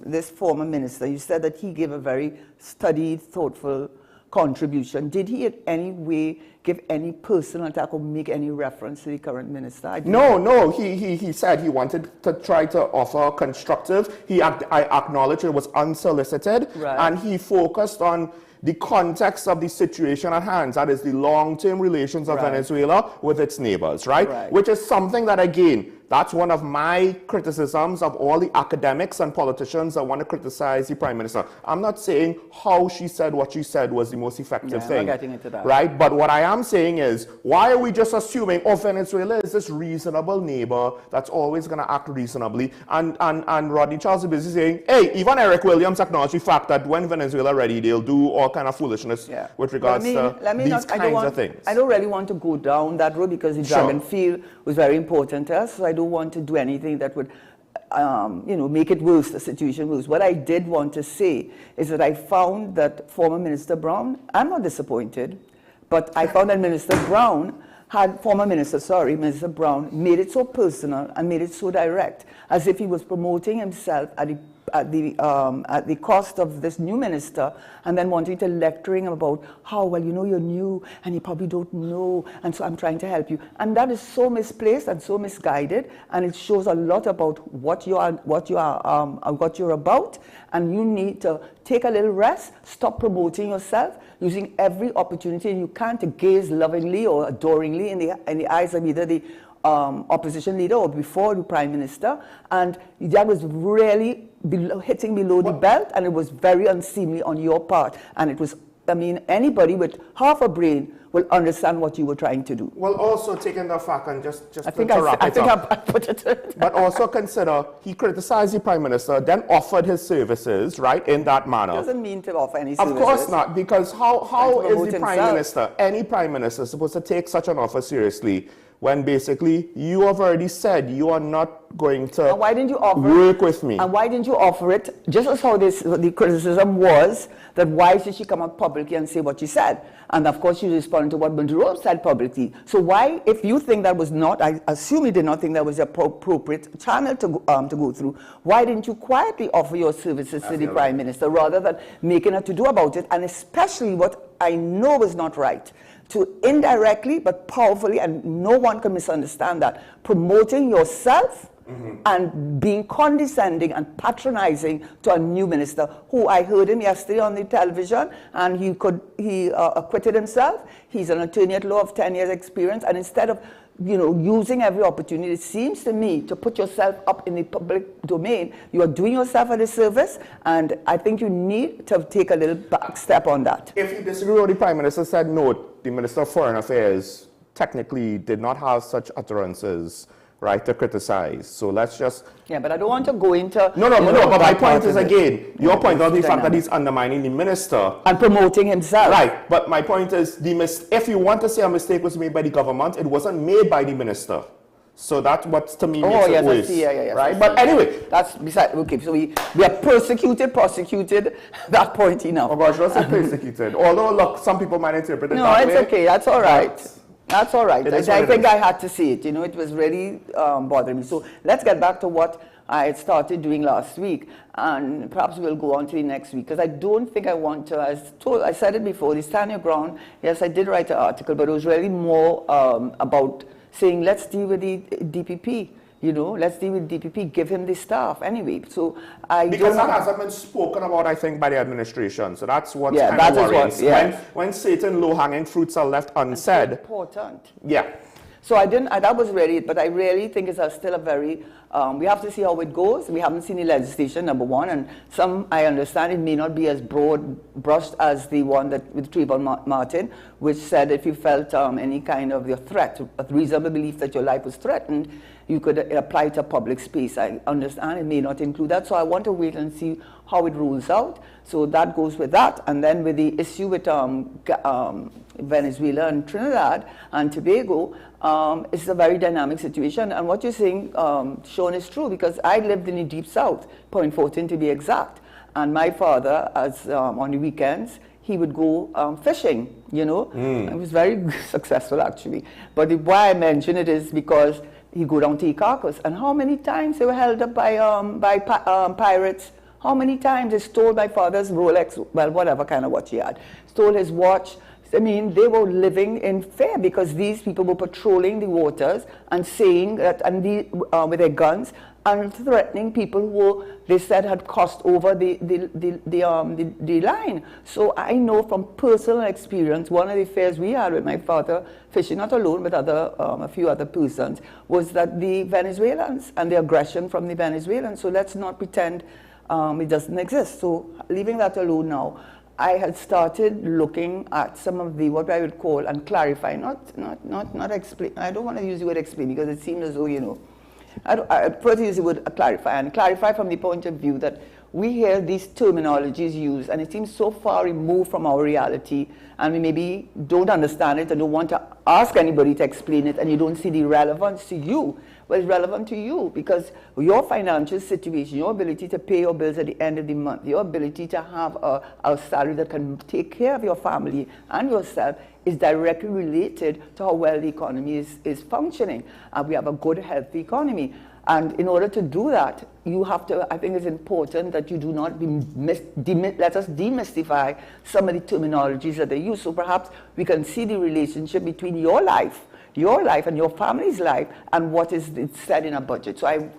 this former minister, you said that he gave a very studied, thoughtful contribution. Did he in any way give any personal attack or make any reference to the current minister? No. He said he wanted to try to offer constructive. I acknowledge it was unsolicited, and he focused on the context of the situation at hand. That is the long-term relations of Venezuela with its neighbors, right? Which is something that, again, that's one of my criticisms of all the academics and politicians that want to criticize the Prime Minister. I'm not saying how she said what she said was the most effective thing. I'm not getting into that. Right? But what I am saying is, why are we just assuming, Venezuela is this reasonable neighbor that's always going to act reasonably? And Rodney Charles is saying, hey, even Eric Williams acknowledged the fact that when Venezuela ready, they'll do all kind of foolishness with regards to these kinds of things. I don't really want to go down that road because the Dragon field was very important to us. So I don't want to do anything that would make it worse, the situation worse. What I did want to say is that I found that former Minister Brown, I'm not disappointed, but I found that Minister Brown Minister Brown made it so personal and made it so direct, as if he was promoting himself at the cost of this new minister, and then wanting to lecturing him about how, well, you're new and you probably don't know, and so I'm trying to help you. And that is so misplaced and so misguided, and it shows a lot about what you're about, and you need to take a little rest, stop promoting yourself, using every opportunity you can to gaze lovingly or adoringly in the eyes of either the opposition leader or before the Prime Minister, and that was really hitting below the belt, and it was very unseemly on your part. And it was, anybody with half a brain will understand what you were trying to do. Well, also taking the fact, and just I think I put it. But also consider, he criticized the Prime Minister, then offered his services, right, in that manner. Doesn't mean to offer any services. Of course not, because how is the Prime Minister, any Prime Minister, supposed to take such an offer seriously when basically you have already said you are not going to and why didn't you offer work with me? And why didn't you offer it, just as how the criticism was, that why did she come out publicly and say what she said? And of course she responded to what Monroe said publicly. So why, if you think that was not, I assume you did not think that was the appropriate channel to go through, why didn't you quietly offer your services to the Prime Minister rather than making her to do about it? And especially what I know was not right, to indirectly but powerfully, and no one can misunderstand that, promoting yourself and being condescending and patronizing to a new minister, who I heard him yesterday on the television, and he acquitted himself. He's an attorney at law of 10 years experience, and instead of using every opportunity, it seems to me, to put yourself up in the public domain, you are doing yourself a disservice, and I think you need to take a little back step on that. If you disagree with what the Prime Minister said, no, the Minister of Foreign Affairs technically did not have such utterances, right, to criticize. So let's just... Yeah, but I don't want to go into... No, but my point is, again, your point on the fact that he's undermining the minister. And promoting himself. Right, but my point is, if you want to say a mistake was made by the government, it wasn't made by the minister. So that's what, to me, makes it worse. Yeah, right? But anyway... That's beside... Okay, so we are prosecuted, that point enough. Oh gosh, don't say persecuted. Although, look, some people might interpret it that way. No, it's okay, that's all right. That's all right. I think I had to see it. It was really bothering me. So let's get back to what I had started doing last week, and perhaps we'll go on to the next week, because I don't think I want to, I said it before, the Stand Your Ground, yes, I did write an article, but it was really more about saying, let's deal with the DPP. Let's deal with DPP, give him the staff anyway. So because that hasn't been spoken about, I think, by the administration. So that's what's kind of worrying. When certain low-hanging fruits are left unsaid. That's important. Yeah. So that was really it, but I really think it's still a very, we have to see how it goes. We haven't seen the legislation, number one, and I understand it may not be as broad-brushed as the one with Trayvon Martin, which said if you felt any kind of your threat, a reasonable belief that your life was threatened, you could apply to public space. I understand it may not include that, so I want to wait and see how it rolls out. So that goes with that, and then with the issue with Venezuela and Trinidad and Tobago, it's a very dynamic situation. And what you're saying, Sean, is true, because I lived in the Deep South, Point Fortin to be exact, and my father, on the weekends, he would go fishing, It was very successful, actually. But why I mention it is because he'd go down to Icarcus, and how many times they were held up by pirates? How many times they stole my father's Rolex, well, whatever kind of watch he had, stole his watch. I mean, they were living in fear because these people were patrolling the waters and saying that, with their guns, and threatening people who they said had crossed over the line. So I know from personal experience, one of the fears we had with my father fishing, not alone, but a few other persons, was that the Venezuelans and the aggression from the Venezuelans. So let's not pretend it doesn't exist. So leaving that alone now, I had started looking at some of the, what I would call, and clarify, not explain. I don't want to use the word explain because it seems as though, I prefer to use the word clarify, and clarify from the point of view that we hear these terminologies used, and it seems so far removed from our reality, and we maybe don't understand it and don't want to ask anybody to explain it, and you don't see the relevance to you. Well, it's relevant to you because your financial situation, your ability to pay your bills at the end of the month, your ability to have a salary that can take care of your family and yourself is directly related to how well the economy is functioning. And we have a good, healthy economy. And in order to do that, you have to, I think it's important that you do not let us demystify some of the terminologies that they use. So perhaps we can see the relationship between your life and your family's life and what is said in a budget. So I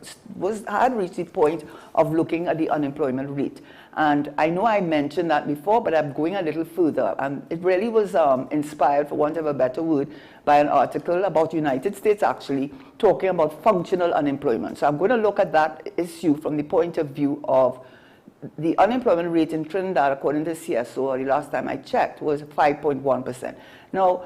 had reached the point of looking at the unemployment rate. And I know I mentioned that before, but I'm going a little further. And it really was inspired, for want of a better word, by an article about the United States actually talking about functional unemployment. So I'm going to look at that issue from the point of view of the unemployment rate in Trinidad, according to CSO, the last time I checked, was 5.1%. Now,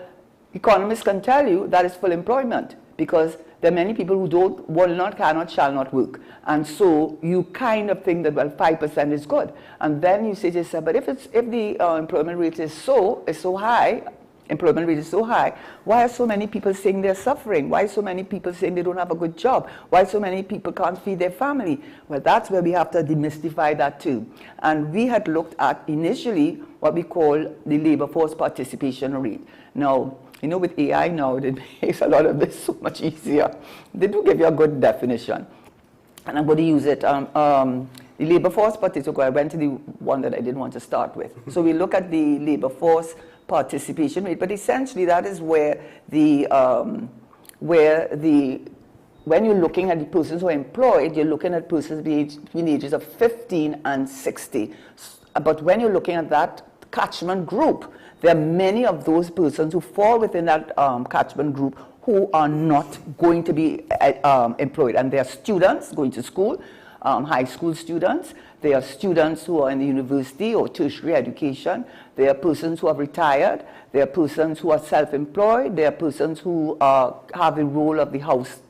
economists can tell you that is full employment because there are many people who don't, will not, cannot, shall not work. And so you kind of think that, well, 5% is good. And then you say to yourself, but if the employment rate is so high, employment rate is so high, why are so many people saying they're suffering? Why are so many people saying they don't have a good job? Why so many people can't feed their family? Well, that's where we have to demystify that too. And we had looked at initially what we call the labor force participation rate. Now, you know, with AI now, it makes a lot of this so much easier. They do give you a good definition. And I'm going to use it. The labor force participation, I went to the one that I didn't want to start with. So we look at the labor force participation rate, but essentially that is where when you're looking at the persons who are employed, you're looking at persons between the ages of 15 and 60. But when you're looking at that catchment group, there are many of those persons who fall within that catchment group who are not going to be employed. And they are students going to school, high school students. They are students who are in the university or tertiary education. They are persons who have retired. They are persons who are self-employed. They are persons who have the role of the house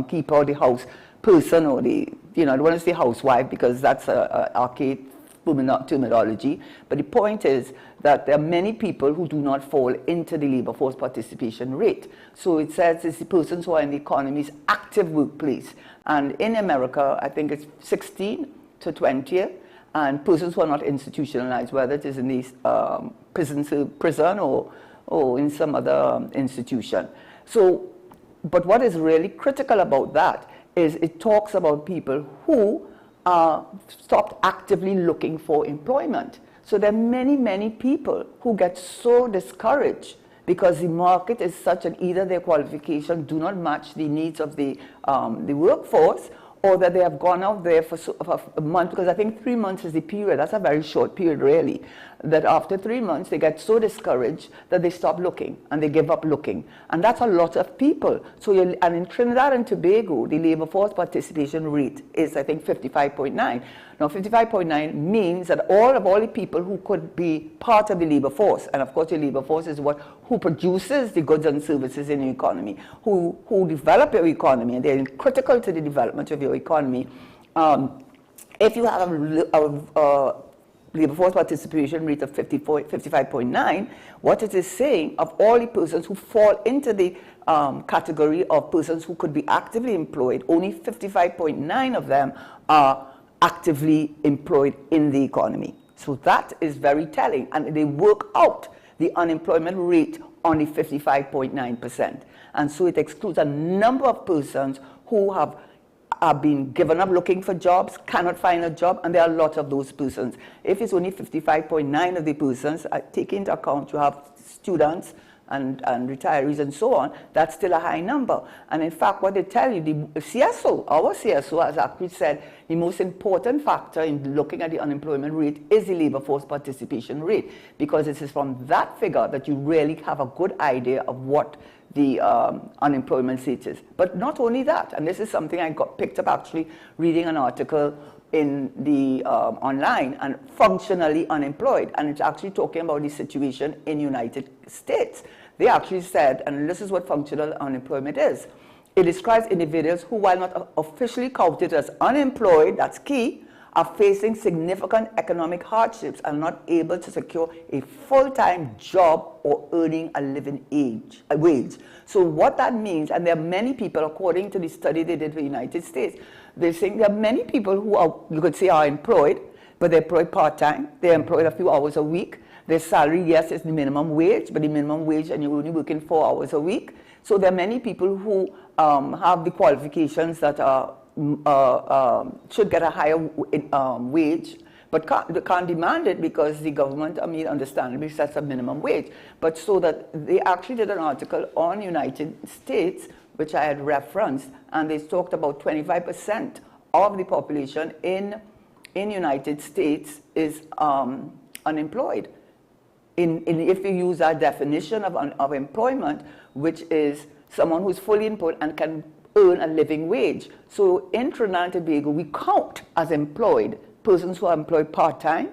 keeper or the house person or the, I don't want to say housewife because that's an archaic terminology. But the point is that there are many people who do not fall into the labor force participation rate. So it says it's the persons who are in the economy's active workplace. And in America, I think it's 16 to 20, and persons who are not institutionalized, whether it is in the prison or in some other institution. So, but what is really critical about that is it talks about people who stopped actively looking for employment. So there are many, many people who get so discouraged because the market is such that either their qualifications do not match the needs of the workforce, or that they have gone out there for a month, because I think 3 months is the period. That's a very short period, really. That after 3 months, they get so discouraged that they stop looking and they give up looking. And that's a lot of people. So, and in Trinidad and Tobago, the labor force participation rate is, I think, 55.9. Now, 55.9 means that all the people who could be part of the labor force, and of course, the labor force is who produces the goods and services in the economy, who develop your economy, and they're critical to the development of your economy. If you have a labor force participation rate of 55.9, what it is saying of all the persons who fall into the category of persons who could be actively employed, only 55.9 of them are actively employed in the economy. So that is very telling, and they work out the unemployment rate on the 55.9%. And so it excludes a number of persons who have been given up looking for jobs, cannot find a job, and there are a lot of those persons. If it's only 55.9 of the persons, take into account you have students and retirees and so on, that's still a high number. And in fact, what they tell you, the CSO, our CSO has actually said the most important factor in looking at the unemployment rate is the labor force participation rate, because it is from that figure that you really have a good idea of what the unemployment rate is. But not only that, and this is something I picked up actually reading an article in the online, and functionally unemployed, and it's actually talking about the situation in United States. They actually said, and this is what functional unemployment is, it describes individuals who, while not officially counted as unemployed, that's key, are facing significant economic hardships and not able to secure a full-time job or earning a living wage. So what that means, and there are many people, according to the study they did for the United States, they're saying there are many people who are, you could say, are employed, but they're employed part-time, they're employed a few hours a week. Their salary, yes, is the minimum wage, but the minimum wage, and you're only working 4 hours a week. So there are many people who have the qualifications that should get a higher wage, but can't demand it because the government, I mean, understandably sets a minimum wage. But so that they actually did an article on United States, which I had referenced, and they talked about 25% of the population in United States is unemployed. If you use our definition of employment, which is someone who's fully employed and can earn a living wage. So in Trinidad and Tobago, we count as employed persons who are employed part-time,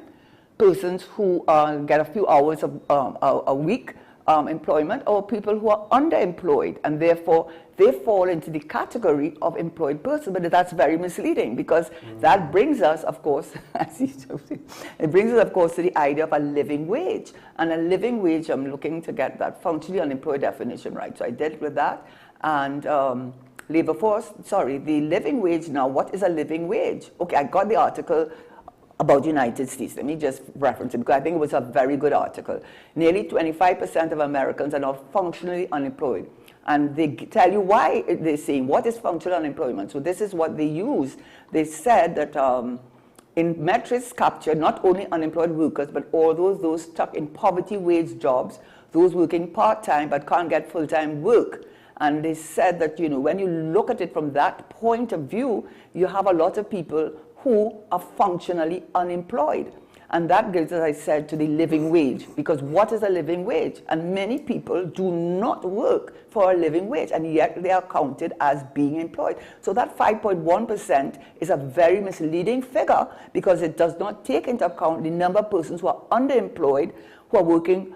persons who get a few hours of a week employment, or people who are underemployed, and therefore they fall into the category of employed person. But that's very misleading, because that brings us, of course, it brings us, of course, to the idea of a living wage. And a living wage, I'm looking to get that functionally unemployed definition right. So I dealt with that. And labor force, sorry, the living wage. Now, what is a living wage? Okay, I got the article about the United States. Let me just reference it, because I think it was a very good article. Nearly 25% of Americans are now functionally unemployed. And they tell you why they're saying, what is functional unemployment? So this is what they use. They said that in metrics capture not only unemployed workers, but all those stuck in poverty wage jobs, those working part-time but can't get full-time work. And they said that, you know, when you look at it from that point of view, you have a lot of people who are functionally unemployed. And that gives, as I said, to the living wage. Because what is a living wage? And many people do not work for a living wage, and yet they are counted as being employed. So that 5.1% is a very misleading figure, because it does not take into account the number of persons who are underemployed, who are working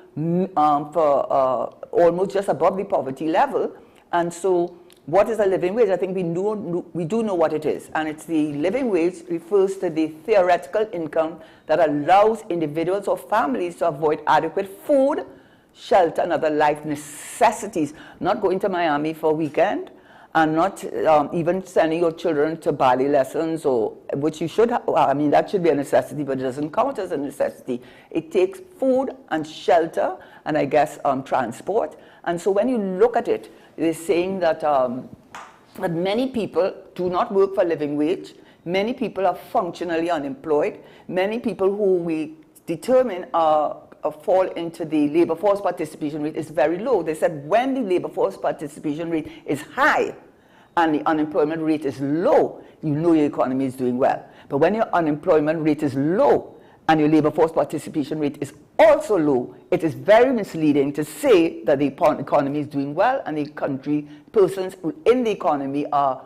for almost just above the poverty level. And so what is a living wage? I think we do know what it is. And it's the living wage refers to the theoretical income that allows individuals or families to avoid adequate food, shelter, and other life necessities. Not going to Miami for a weekend, and not even sending your children to ballet lessons, or which you should I mean, that should be a necessity, but it doesn't count as a necessity. It takes food and shelter, and I guess transport. And so when you look at it, they're saying that, that many people do not work for a living wage. Many people are functionally unemployed. Many people who we determine fall into the labor force participation rate is very low. They said when the labor force participation rate is high and the unemployment rate is low, you know your economy is doing well. But when your unemployment rate is low and your labor force participation rate is also low, it is very misleading to say that the economy is doing well and the country, persons in the economy are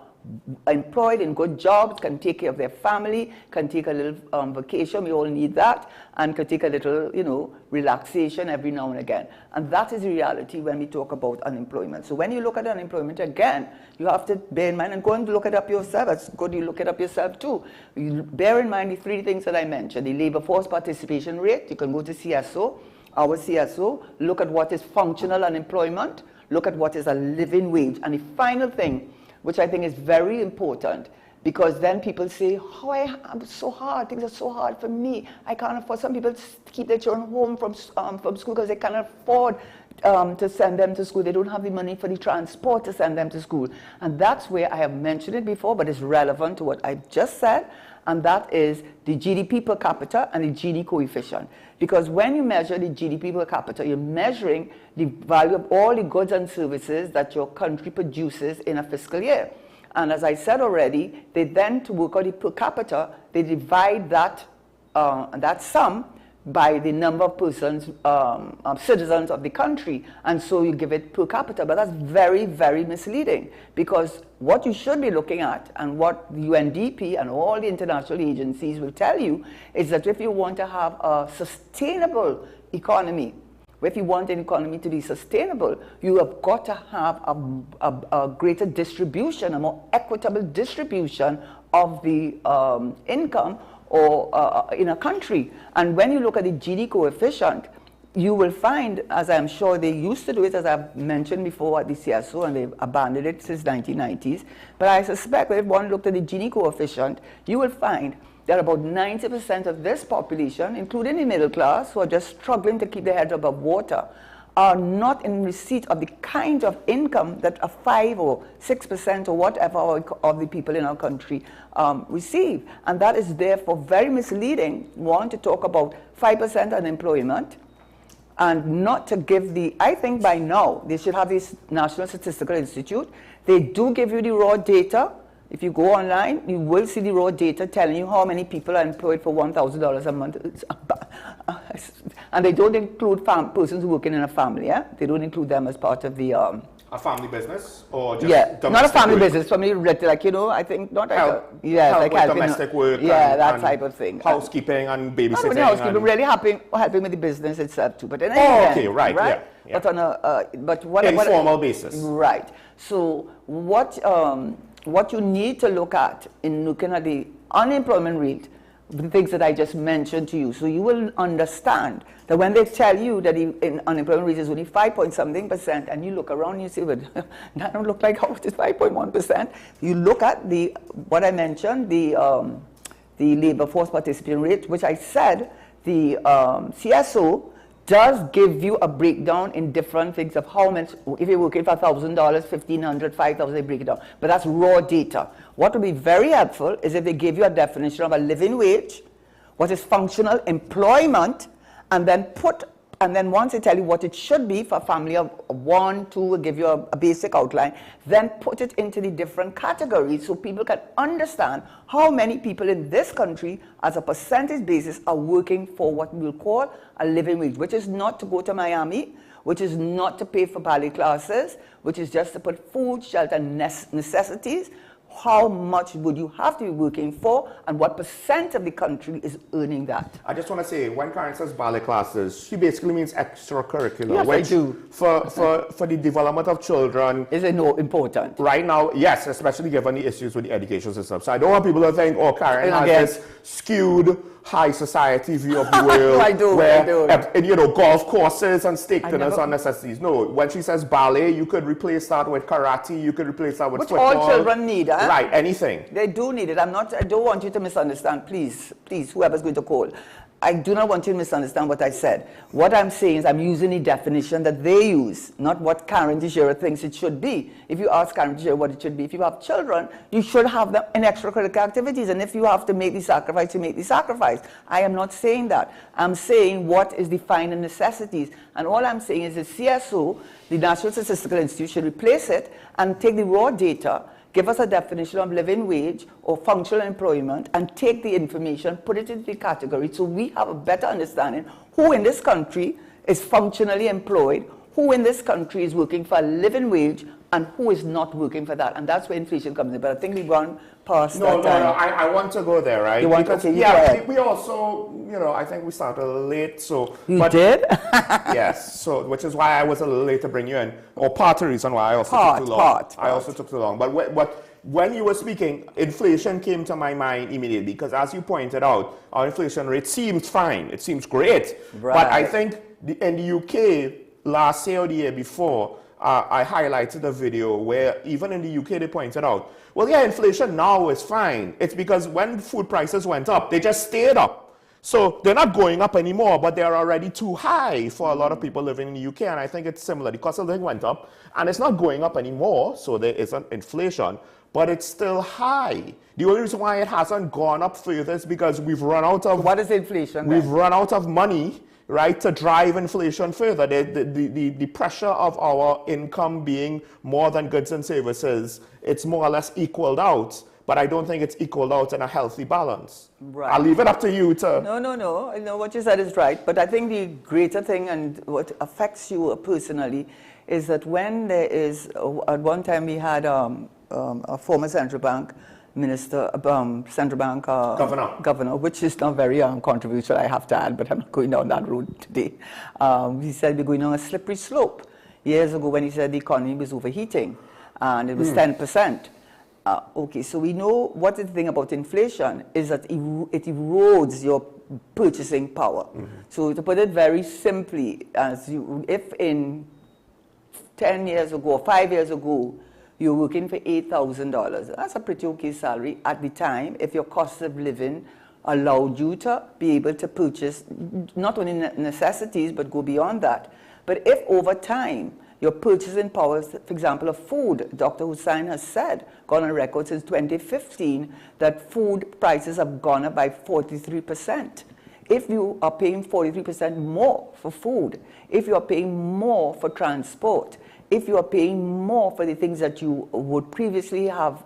employed in good jobs, can take care of their family, can take a little vacation, we all need that, and can take a little, you know, relaxation every now and again. And that is the reality when we talk about unemployment. So when you look at unemployment again, you have to bear in mind, and go and look it up yourself. It's good you look it up yourself too. You bear in mind the three things that I mentioned: the labor force participation rate. You can go to CSO, our CSO, look at what is functional unemployment, look at what is a living wage. And the final thing, which I think is very important, because then people say, oh, I'm so hard, things are so hard for me. I can't afford, some people keep their children home from school because they can't afford to send them to school. They don't have the money for the transport to send them to school. And that's where I have mentioned it before, but it's relevant to what I've just said, and that is the GDP per capita and the Gini coefficient. Because when you measure the GDP per capita, you're measuring the value of all the goods and services that your country produces in a fiscal year. And as I said already, they then, to work out the per capita, they divide that sum by the number of persons, citizens of the country, and so you give it per capita. But that's very, very misleading, because what you should be looking at, and what the UNDP and all the international agencies will tell you, is that if you want to have a sustainable economy, if you want an economy to be sustainable, you have got to have a greater distribution, a more equitable distribution of the income, or in a country. And when you look at the Gini coefficient, you will find, as I'm sure they used to do it, as I've mentioned before at the CSO, and they've abandoned it since 1990s, but I suspect that if one looked at the Gini coefficient, you will find that about 90% of this population, including the middle class, who are just struggling to keep their heads above water, are not in receipt of the kind of income that a 5 or 6% or whatever of the people in our country receive. And that is therefore very misleading, one, to talk about 5% unemployment, and not to give the, I think by now, they should have this National Statistical Institute. They do give you the raw data. If you go online, you will see the raw data telling you how many people are employed for $1,000 a month. And they don't include persons working in a family. Yeah? They don't include them as part of the... a family business or just not a family business, family like, you know, I think not like domestic work, that type of thing, housekeeping and babysitting. Not only housekeeping, really helping with the business itself too. But right. Yeah. But on a informal basis, right? So what you need to look at in looking at the unemployment rate, the things that I just mentioned to you, so you will understand that when they tell you that the unemployment rate is only 5.something%, and you look around and you say, well, that don't look like how it is 5.1%. You look at what I mentioned, the labor force participation rate, which I said the CSO does give you a breakdown in different things of how much, if you're working for $1,000, $1,500, $5,000, they break it down. But that's raw data. What would be very helpful is if they give you a definition of a living wage, what is functional employment, and then once they tell you what it should be for a family of 1, 2, will give you a basic outline, then put it into the different categories so people can understand how many people in this country as a percentage basis are working for what we will call a living wage, which is not to go to Miami, which is not to pay for ballet classes, which is just to put food, shelter, necessities. How much would you have to be working for, and what % of the country is earning that? I just want to say, when Karen says ballet classes, she basically means extracurricular. Yes, which I do. For the development of children. Is it no important? Right now, yes, especially given the issues with the education system. So I don't want people to think, oh, Karen has this skewed high society view of the world. I do. You know, golf courses and steak dinners are necessities. No, when she says ballet, you could replace that with karate, you could replace that with football. Which all children need, huh? Right, anything. They do need it. I don't want you to misunderstand, please, whoever's going to call. I do not want you to misunderstand what I said. What I'm saying is I'm using the definition that they use, not what Karen Teixeira thinks it should be. If you ask Karen Teixeira what it should be, if you have children, you should have them in extracurricular activities. And if you have to make the sacrifice, you make the sacrifice. I am not saying that. I'm saying what is defined in necessities. And all I'm saying is the CSO, the National Statistical Institute, should replace it and take the raw data, give us a definition of living wage or functional employment, and take the information, put it into the category so we have a better understanding who in this country is functionally employed, who in this country is working for a living wage, and who is not working for that. And that's where inflation comes in. But I think we've gone past that. No, I want to go there, right? We also, you know, I think we started a little late. So You did? Yes, so which is why I was a little late to bring you in, or part of the reason why I also took too long. I also took too long. But when you were speaking, inflation came to my mind immediately because, as you pointed out, our inflation rate seems fine. It seems great. Right. But I think in the UK last year or the year before, I highlighted a video where even in the UK they pointed out, well, yeah, inflation now is fine. It's because when food prices went up, they just stayed up. So they're not going up anymore, but they're already too high for a lot of people living in the UK. And I think it's similar. The cost of living went up and it's not going up anymore. So there isn't inflation, but it's still high. The only reason why it hasn't gone up further is because we've run out of... What is inflation then? We've run out of money, right, to drive inflation further. The pressure of our income being more than goods and services, it's more or less equaled out. But I don't think it's equaled out in a healthy balance. Right. I'll leave it up to you to... No. I know what you said is right. But I think the greater thing and what affects you personally is that when there is... At one time we had a former central bank minister, central bank governor, which is not very controversial, I have to add, but I'm not going down that road today. He said we're going on a slippery slope. Years ago when he said the economy was overheating and it was 10%. Okay, so we know what the thing about inflation is that it erodes your purchasing power. So to put it very simply, if in 10 years ago or 5 years ago, you're working for $8,000, that's a pretty okay salary at the time if your cost of living allowed you to be able to purchase not only necessities but go beyond that. But if over time your purchasing power, for example, of food, Dr. Hussain has said, gone on record since 2015, that food prices have gone up by 43%. If you are paying 43% more for food, if you are paying more for transport, if you are paying more for the things that you would previously have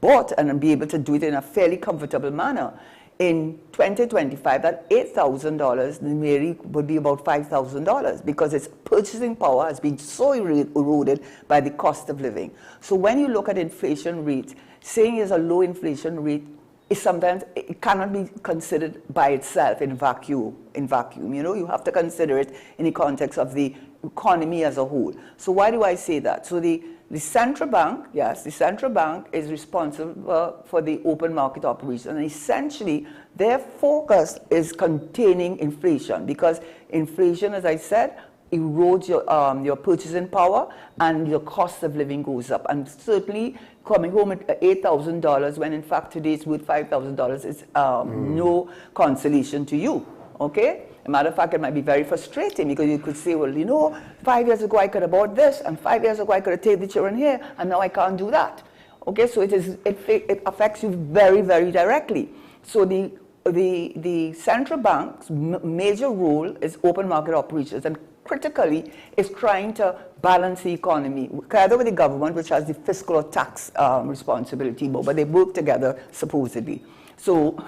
bought and be able to do it in a fairly comfortable manner, in 2025, that $8,000 nearly would be about $5,000 because its purchasing power has been so eroded by the cost of living. So when you look at inflation rates, saying it's a low inflation rate is sometimes, it cannot be considered by itself in vacuum. You know, you have to consider it in the context of the economy as a whole. So why do I say that? So the central bank, yes, the central bank is responsible for the open market operation, and essentially their focus is containing inflation because inflation, as I said, erodes your purchasing power and your cost of living goes up. And certainly coming home at $8,000 when in fact today it's worth $5,000 is no consolation to you, okay? As a matter of fact, it might be very frustrating because you could say, well, you know, 5 years ago I could have bought this, and 5 years ago I could have taken the children here, and now I can't do that. Okay, so it affects you very, very directly. So the central bank's major role is open market operations, and critically is trying to balance the economy, either with the government, which has the fiscal or tax responsibility, but they work together supposedly. So.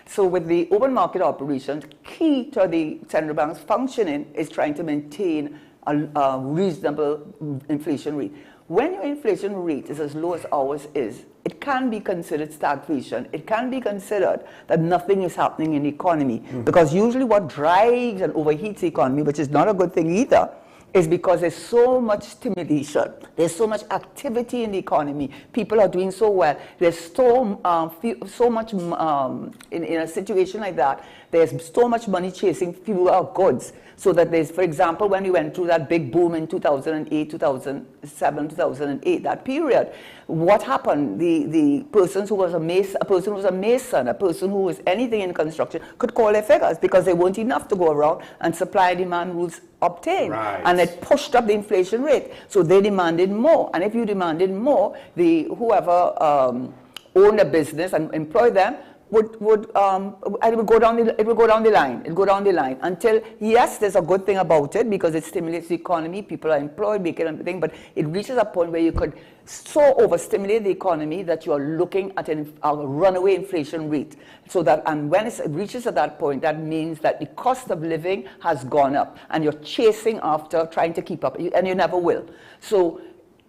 So with the open market operations, key to the central bank's functioning is trying to maintain a reasonable inflation rate. When your inflation rate is as low as ours is, it can be considered stagflation. It can be considered that nothing is happening in the economy. Because usually what drives and overheats the economy, which is not a good thing either, is because there's so much stimulation, there's so much activity in the economy, people are doing so well, there's so much, in a situation like that, there's so much money chasing fewer goods, so that there's, for example, when we went through that big boom in 2008, 2007, 2008, that period, what happened? The person who was a mason, a person who was anything in construction could call their figures because there weren't enough to go around, and supply and demand rules obtained. Right. And it pushed up the inflation rate. So they demanded more. And if you demanded more, whoever owned a business and employed them it would go down the line until, yes, there's a good thing about it because it stimulates the economy, people are employed, making everything, but it reaches a point where you could so overstimulate the economy that you are looking at a runaway inflation rate. So that, and when it reaches at that point, that means that the cost of living has gone up and you're chasing after trying to keep up, and you never will. So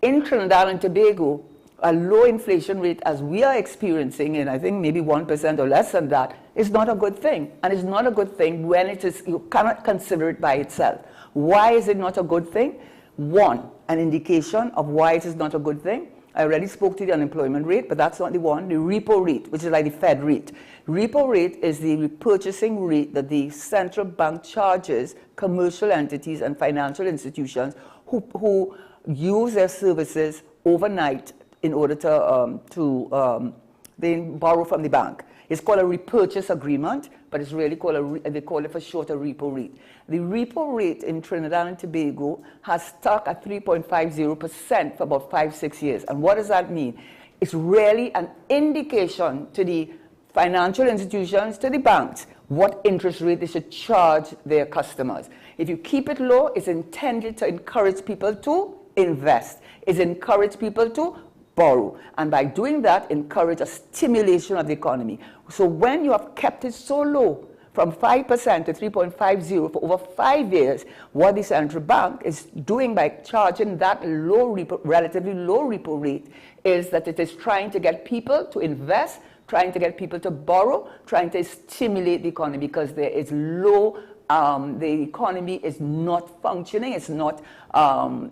in Trinidad and Tobago, a low inflation rate as we are experiencing, and I think maybe 1% or less than that, is not a good thing. And it's not a good thing when it is, you cannot consider it by itself. Why is it not a good thing? One, an indication of why it is not a good thing. I already spoke to the unemployment rate, but that's not the one. The repo rate, which is like the Fed rate. Repo rate is the purchasing rate that the central bank charges commercial entities and financial institutions who use their services overnight in order to they borrow from the bank. It's called a repurchase agreement, but it's really called they call it for short a repo rate. The repo rate in Trinidad and Tobago has stuck at 3.50% for about 5-6 years. And what does that mean? It's really an indication to the financial institutions, to the banks, what interest rate they should charge their customers. If you keep it low, it's intended to encourage people to invest. It's encourage people to borrow, and by doing that, encourage a stimulation of the economy. So when you have kept it so low, from 5% to 3.50 for over 5 years, what the central bank is doing by charging that relatively low repo rate is that it is trying to get people to invest, trying to get people to borrow, trying to stimulate the economy because there is low the economy is not functioning. It's not.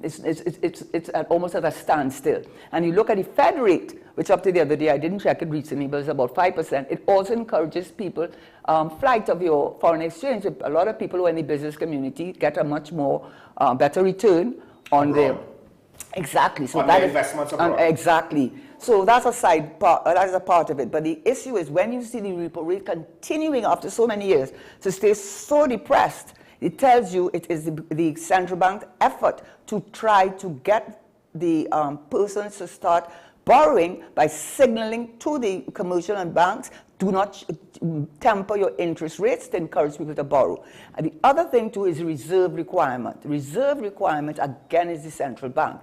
It's almost at a standstill. And you look at the Fed rate, which up to the other day, I didn't check it recently, but it's about 5%. It also encourages people, flight of your foreign exchange. A lot of people who are in the business community get a much more better return on their. Exactly. So on that the is investments abroad. exactly. So that's a side part. That is a part of it. But the issue is when you see the repo rate continuing after so many years to stay so depressed, it tells you it is the central bank effort to try to get the persons to start borrowing by signaling to the commercial and banks, do not temper your interest rates to encourage people to borrow. And the other thing too is reserve requirement. Reserve requirement again is the central bank.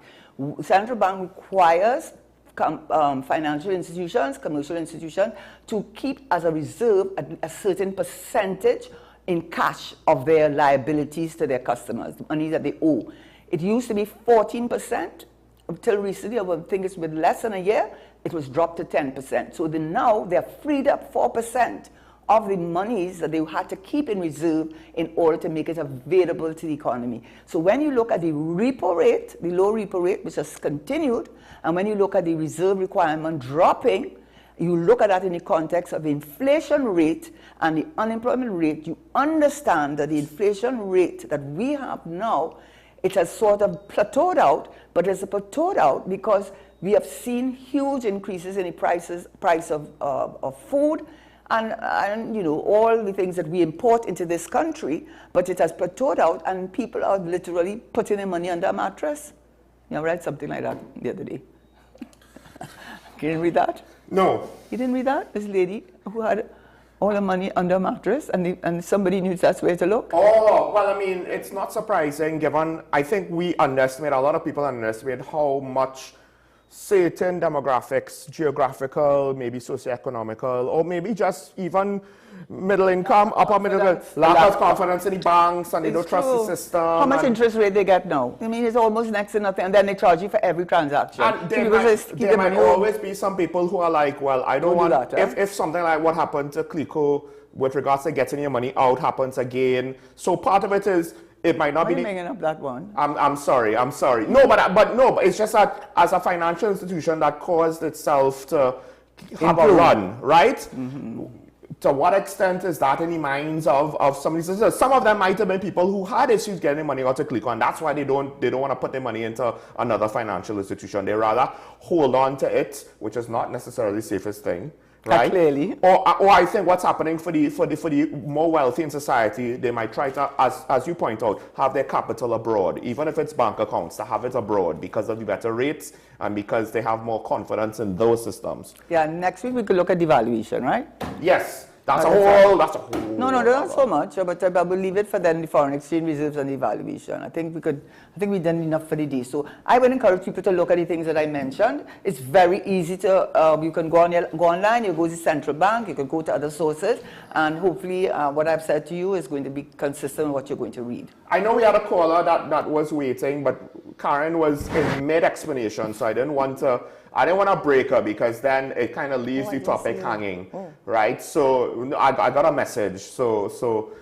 Central bank requires financial institutions, commercial institutions, to keep as a reserve a certain percentage in cash of their liabilities to their customers, the money that they owe. It used to be 14%. Until recently, I think it's been less than a year, it was dropped to 10%. So now they're freed up 4% of the monies that they had to keep in reserve in order to make it available to the economy. So when you look at the repo rate, the low repo rate, which has continued, and when you look at the reserve requirement dropping, you look at that in the context of the inflation rate and the unemployment rate, you understand that the inflation rate that we have now, it has sort of plateaued out, but it's plateaued out because we have seen huge increases in the price of food and you know, all the things that we import into this country, but it has plateaued out and people are literally putting their money under a mattress. You know, I read something like that the other day. You didn't read that? No. You didn't read that? This lady who had all the money under a mattress, and somebody knew that's where to look? Oh, well, I mean, it's not surprising given, I think we underestimate, a lot of people underestimate how much certain demographics, geographical, maybe socioeconomical, or maybe just even middle income, upper middle class, lack of confidence in the banks, and they don't trust the system. How much interest rate they get now? I mean, it's almost next to nothing, and then they charge you for every transaction. And there might always be some people who are like, well, I don't want, that, if something like what happened to Clico with regards to getting your money out happens again. So part of it is, it might not Why be. are you bringing up that one? I'm sorry. No, but it's just that as a financial institution that caused itself to have a run, right? Mm-hmm. To what extent is that in the minds of some of these? Some of them might have been people who had issues getting money out of Clico, and that's why they don't want to put their money into another financial institution. They rather hold on to it, which is not necessarily the safest thing. Right? Clearly. Or I think what's happening for the more wealthy in society, they might try to, as you point out, have their capital abroad, even if it's bank accounts, to have it abroad because of the better rates and because they have more confidence in those systems. Yeah, next week we could look at devaluation, right? Yes. That's a whole. No, not so much. But I will leave it for then the foreign exchange reserves and the evaluation. I think we've done enough for the day. So I would encourage people to look at the things that I mentioned. It's very easy to. You can go online. You go to the central bank. You can go to other sources, and hopefully, what I've said to you is going to be consistent with what you're going to read. I know we had a caller that was waiting, but Karen was in mid-explanation, so I didn't want to break her because then it kind of leaves the topic hanging, right? So I got a message. So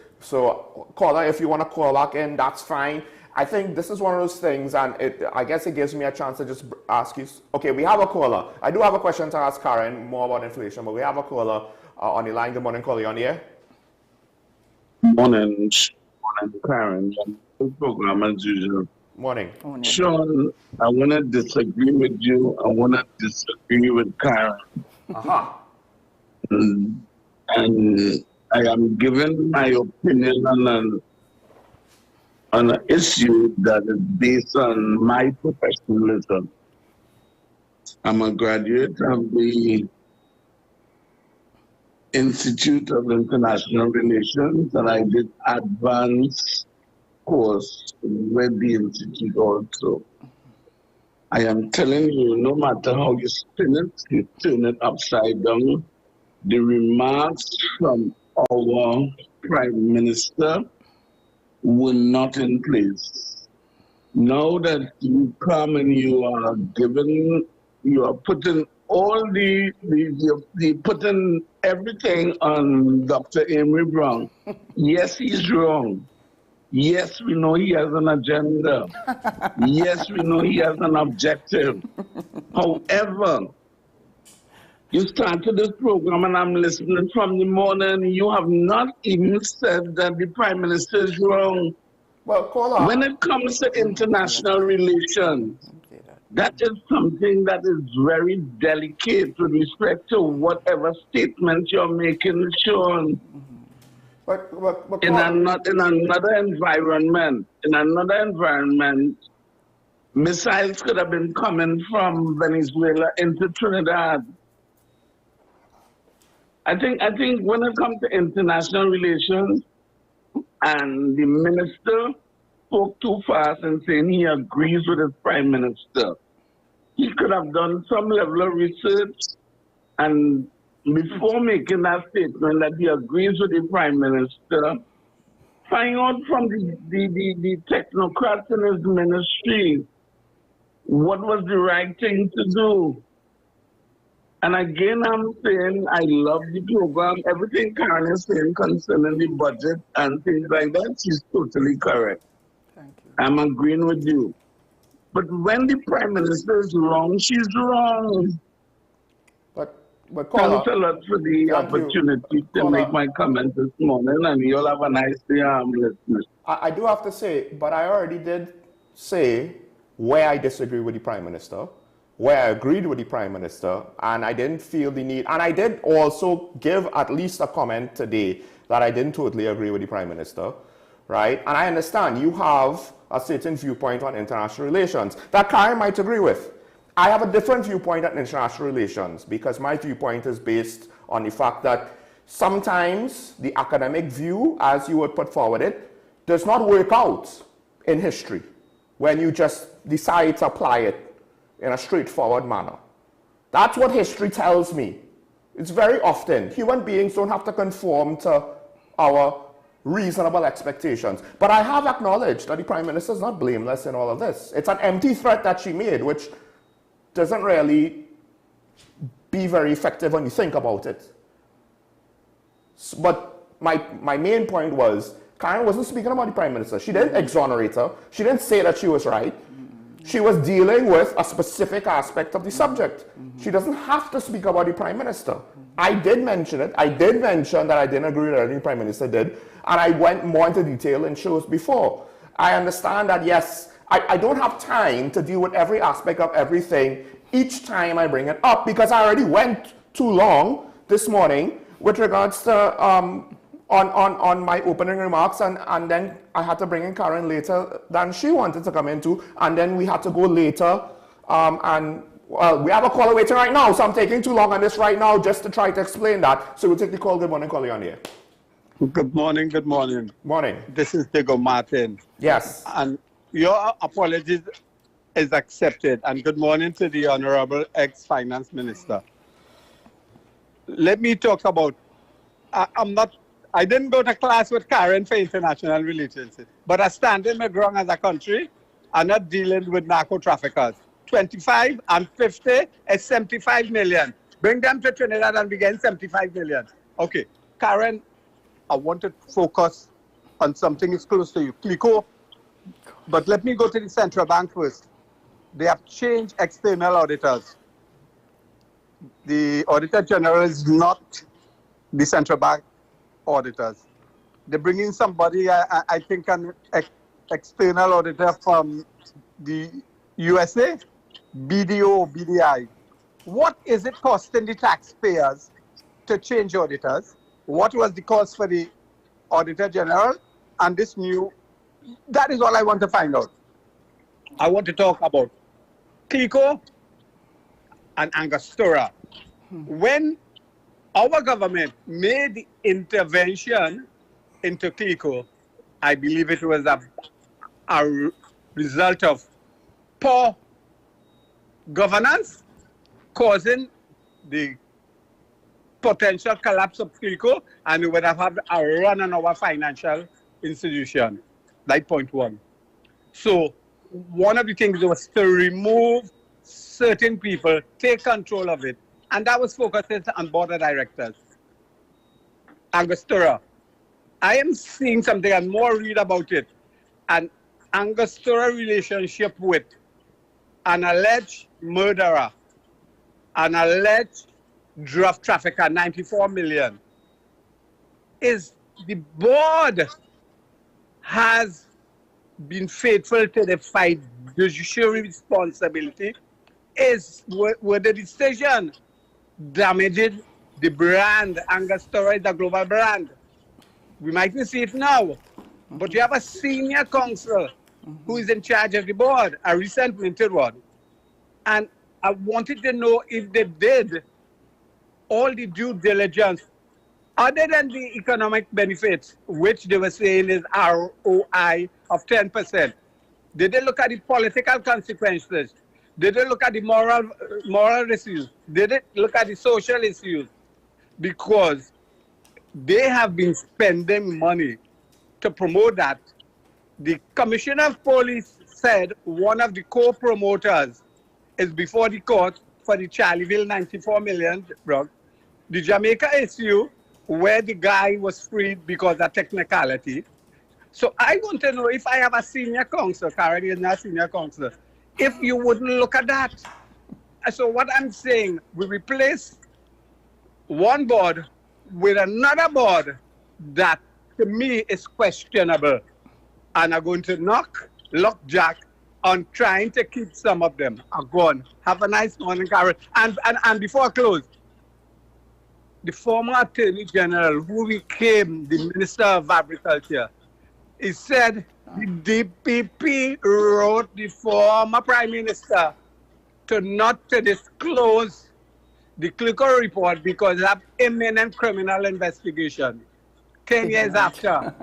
caller, if you want to call back in, that's fine. I think this is one of those things, and I guess it gives me a chance to just ask you. Okay, we have a caller. I do have a question to ask Karen more about inflation, but we have a caller on the line. Good morning, caller. You on the air? Morning, Karen. Good program as usual. Morning. Sean, I want to disagree with you. I want to disagree with Karen. And I am giving my opinion on an issue that is based on my professionalism. I'm a graduate of the Institute of International Relations, and I did advanced course with the institute also. I am telling you, no matter how you spin it, you turn it upside down, the remarks from our Prime Minister were not in place. Now that you come and you are putting all the putting everything on Dr. Amy Brown. Yes, he's wrong. Yes, we know he has an agenda. Yes, we know he has an objective. However, you started this program and I'm listening from the morning. You have not even said that the Prime Minister is wrong. Well, when it comes to international relations, that is something that is very delicate with respect to whatever statement you're making, Sean. In another environment, missiles could have been coming from Venezuela into Trinidad. I think when it comes to international relations, and the minister spoke too fast in saying he agrees with his prime minister. He could have done some level of research, and before making that statement that he agrees with the prime minister, find out from the technocrats in his ministry what was the right thing to do. And again, I'm saying I love the program. Everything Karen is saying concerning the budget and things like that, she's totally correct. Thank you. I'm agreeing with you. But when the Prime Minister is wrong, she's wrong. But thanks a lot for the opportunity to make my comment this morning, and you'll have a nice day, listeners. I do have to say, but I already did say where I disagree with the Prime Minister, where I agreed with the Prime Minister, and I didn't feel the need. And I did also give at least a comment today that I didn't totally agree with the Prime Minister, right? And I understand you have a certain viewpoint on international relations that Karen might agree with. I have a different viewpoint on international relations because my viewpoint is based on the fact that sometimes the academic view, as you would put forward it, does not work out in history when you just decide to apply it in a straightforward manner. That's what history tells me. It's very often human beings don't have to conform to our reasonable expectations. But I have acknowledged that the Prime Minister is not blameless in all of this. It's an empty threat that she made, which doesn't really be very effective when you think about it. But my main point was, Karen wasn't speaking about the Prime Minister. She didn't exonerate her. She didn't say that she was right. She was dealing with a specific aspect of the subject. She doesn't have to speak about the Prime Minister. I did mention it. I did mention that I didn't agree with anything the Prime Minister did, and I went more into detail in shows before. I understand that, yes, I don't have time to deal with every aspect of everything each time I bring it up, because I already went too long this morning with regards to on my opening remarks, and then I had to bring in Karen later than she wanted to come into, and then we had to go later, and well, we have a caller waiting right now, so I'm taking too long on this right now just to try to explain that. So we'll take the call. Good morning, caller on the air. Good morning, good morning. Morning. This is Diego Martin. Yes. And your apologies is accepted, and good morning to the Honorable ex-Finance Minister. Let me talk about, I didn't go to class with Karen for international relations, but I stand in my ground as a country and not dealing with narco traffickers. 25 and 50 is 75 million. Bring them to Trinidad and we get 75 million. Okay, Karen, I want to focus on something that's close to you. CLICO, but let me go to the central bank first. They have changed external auditors. The Auditor General is not the central bank auditors. They're bringing somebody, I think, an external auditor from the USA, BDO, BDI. What is it costing the taxpayers to change auditors? What was the cost for the Auditor General and this new? That is all I want to find out. I want to talk about CLICO and Angostura. When our government made the intervention into CLICO, I believe it was a result of poor governance causing the potential collapse of CLICO, and we would have had a run on our financial institution. That's point one. So one of the things was to remove certain people take control of it. And that was focused on board of directors. Angostura. I am seeing something and more read about it. An Angostura relationship with an alleged murderer, an alleged drug trafficker, 94 million. Is the board has been faithful to the fiduciary responsibility? Were the decision damaging the brand? Angostura is a global brand. We mightn't see it now, but you have a senior counsel who is in charge of the board, a recent minted one. And I wanted to know if they did all the due diligence, other than the economic benefits, which they were saying is ROI of 10%. Did they look at the political consequences? Did they look at the moral issues? Did they look at the social issues? Because they have been spending money to promote that. The Commissioner of Police said one of the co-promoters is before the court for the Charlieville 94 million drug. The Jamaica issue, where the guy was freed because of technicality. So I want to know, if I have a senior counsel, Karen is not a senior counsel, if you wouldn't look at that. So what I'm saying, we replace one board with another board that to me is questionable. And I'm going to lockjack on trying to keep some of them. I'm gone. Have a nice morning, Karen. And before I close, the former Attorney General, who became the Minister of Agriculture, he said the DPP wrote the former Prime Minister not to disclose the Clicker report because of imminent criminal investigation. 10 years after,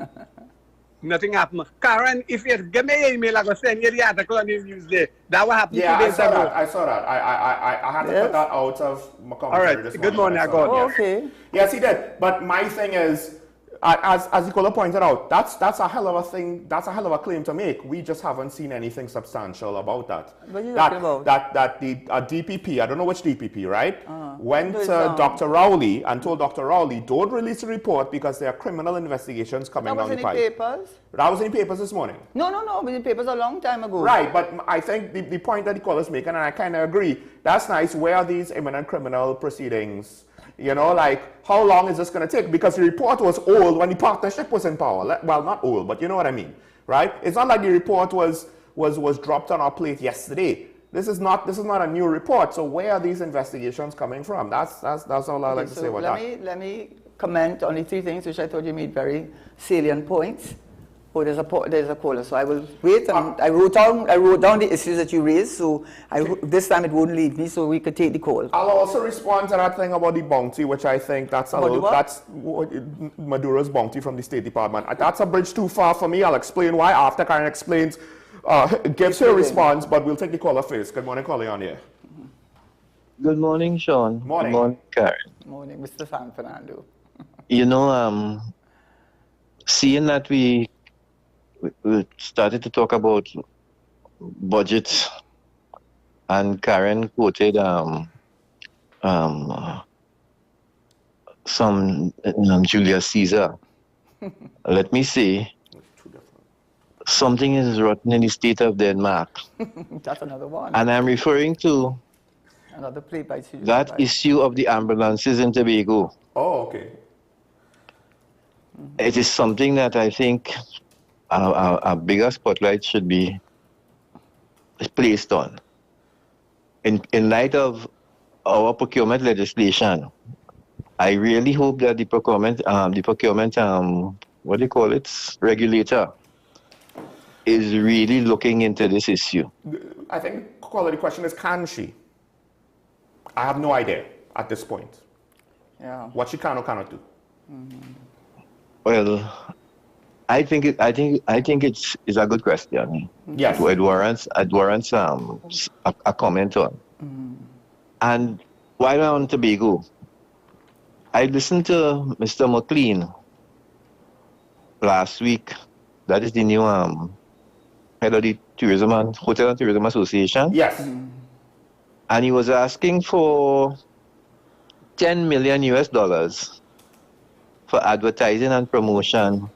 nothing happened. Karen, if you give me an email, I'm going to send you the article on the news day. That will happen 2 days ago. I saw that. I had to put that out of my commentary. All right. This Good morning, I got yes. Okay. Yes, he did. But my thing is, as Nicola pointed out, that's a hell of a thing. That's a hell of a claim to make. We just haven't seen anything substantial about that. What are you talking about? That the DPP, I don't know which DPP, right? Went to Dr. Rowley and told Dr. Rowley, don't release the report because there are criminal investigations coming down the pipe. That was in the papers? That was in the papers this morning. No, it was in the papers a long time ago. Right, but I think the point that Nicola is making, and I kind of agree, that's nice. Where are these imminent criminal proceedings? You know, like, how long is this going to take? Because the report was old when the partnership was in power. Well, not old, but you know what I mean, right? It's not like the report was dropped on our plate yesterday. This is not a new report. So where are these investigations coming from? That's all I like to say about that. Let me comment on the three things which I thought you made very salient points. Oh, there's a caller, so I will wait. And I wrote down the issues that you raised, so this time it won't leave me, so we could take the call. I'll also respond to that thing about the bounty, which I think that's Maduro's bounty from the State Department. That's a bridge too far for me. I'll explain why after Karen explains, gives her response, but we'll take the caller first. Good morning, caller on here. Good morning, Sean. Morning. Good morning, Karen. Morning, Mr. San Fernando. You know, seeing that we started to talk about budgets, and Karen quoted some Julius Caesar. Let me say, something is rotten in the state of Denmark. That's another one. And I'm referring to another play by that issue of the ambulances in Tobago. Oh, okay. It is something that I think a bigger spotlight should be placed on. In light of our procurement legislation, I really hope that the procurement what do you call it, regulator, is really looking into this issue. I think the question is, can she? I have no idea at this point. Yeah. What she can or cannot do. Well, I think it's a good question. Yes. It warrants a comment on. And while I'm on Tobago, I listened to Mr. McLean last week. That is the new head of the Hotel and Tourism Association. Yes. and he was asking for 10 million US dollars for advertising and promotion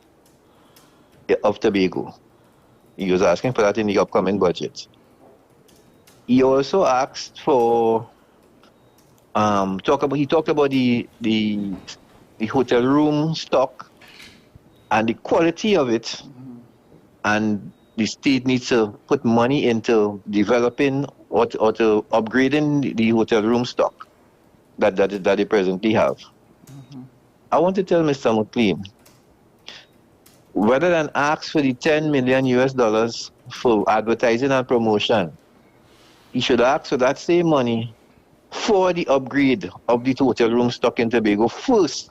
of Tobago. He was asking for that in the upcoming budget. He also asked for he talked about the hotel room stock and the quality of it, and the state needs to put money into developing or to upgrading the hotel room stock that they presently have. I want to tell Mr. McLean, rather than ask for the 10 million US dollars for advertising and promotion, he should ask for that same money for the upgrade of the hotel room stock in Tobago first,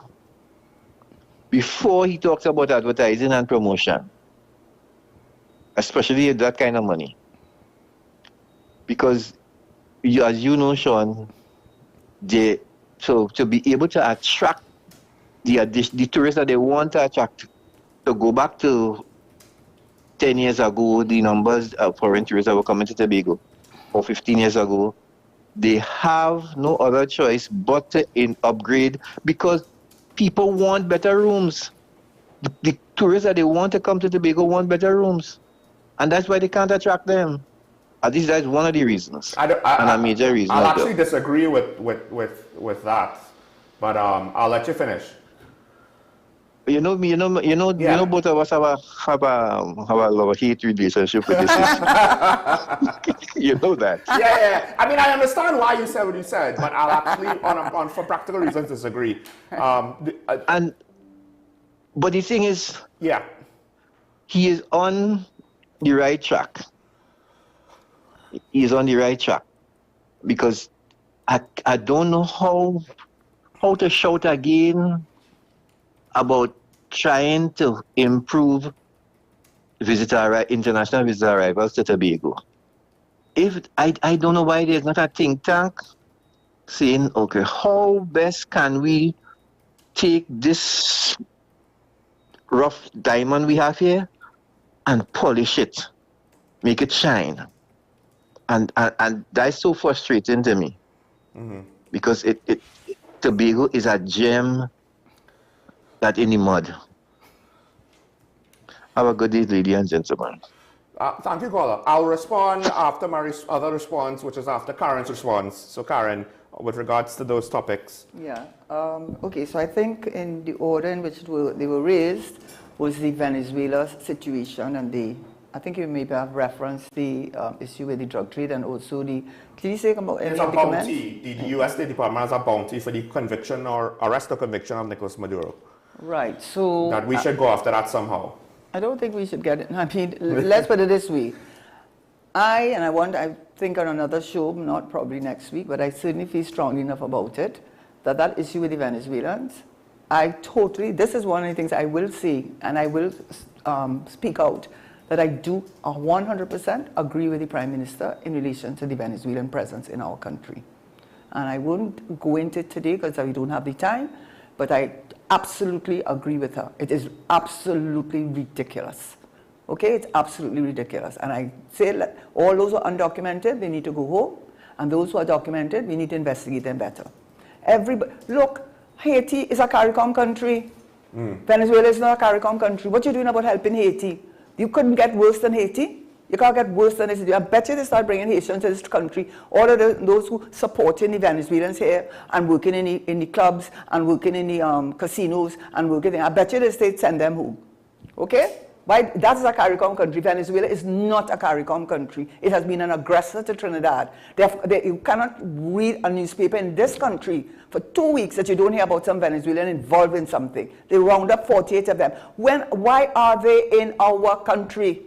before he talks about advertising and promotion, especially that kind of money. Because, as you know, Sean, to be able to attract the tourists that they want to attract, to go back to 10 years ago, the numbers of foreign tourists that were coming to Tobago, or 15 years ago, they have no other choice but to upgrade, because people want better rooms. The tourists that they want to come to Tobago want better rooms. And that's why they can't attract them. At least that's one of the reasons. And a major reason. I'll actually disagree with that. But I'll let you finish. You know, both of us have a love-hate relationship with this issue. You know that. Yeah. I mean, I understand why you said what you said, but I'll actually, for practical reasons, disagree. But the thing is, yeah, he is on the right track. He is on the right track, because I don't know how to shout again about trying to improve international visitor arrivals to Tobago. I don't know why there's not a think tank saying, okay, how best can we take this rough diamond we have here and polish it, make it shine. And that's so frustrating to me, because Tobago is a gem that in the mud. Have a good day, ladies and gentlemen. Thank you, caller. I'll respond after my other response, which is after Karen's response. So, Karen, with regards to those topics. Yeah. Okay, so I think in the order in which they were raised was the Venezuela situation, and I think you maybe have referenced the issue with the drug trade, and also did you say about any it's a bounty. The U.S. State Department has a bounty for the conviction or arrest or conviction of Nicolas Maduro. Right, so... That we should go after that somehow. I don't think we should get it. I mean, let's put it this way. I think on another show, not probably next week, but I certainly feel strongly enough about it, that issue with the Venezuelans, this is one of the things I will say, and I will speak out, that I do 100% agree with the Prime Minister in relation to the Venezuelan presence in our country. And I won't go into it today because we don't have the time, but I absolutely agree with her. It is absolutely ridiculous. Okay, it's absolutely ridiculous. And I say all those who are undocumented, they need to go home. And those who are documented, we need to investigate them better. Look, Haiti is a CARICOM country. Venezuela is not a CARICOM country. What are you doing about helping Haiti? You couldn't get worse than Haiti. You can't get worse than this. I bet you they start bringing Haitians to this country. All of those who supporting the Venezuelans here and working in the clubs and working in the casinos and working there, I bet you the state send them home. Okay? Why? That is a CARICOM country. Venezuela is not a CARICOM country. It has been an aggressor to Trinidad. You cannot read a newspaper in this country for 2 weeks that you don't hear about some Venezuelan involved in something. They round up 48 of them. Why are they in our country?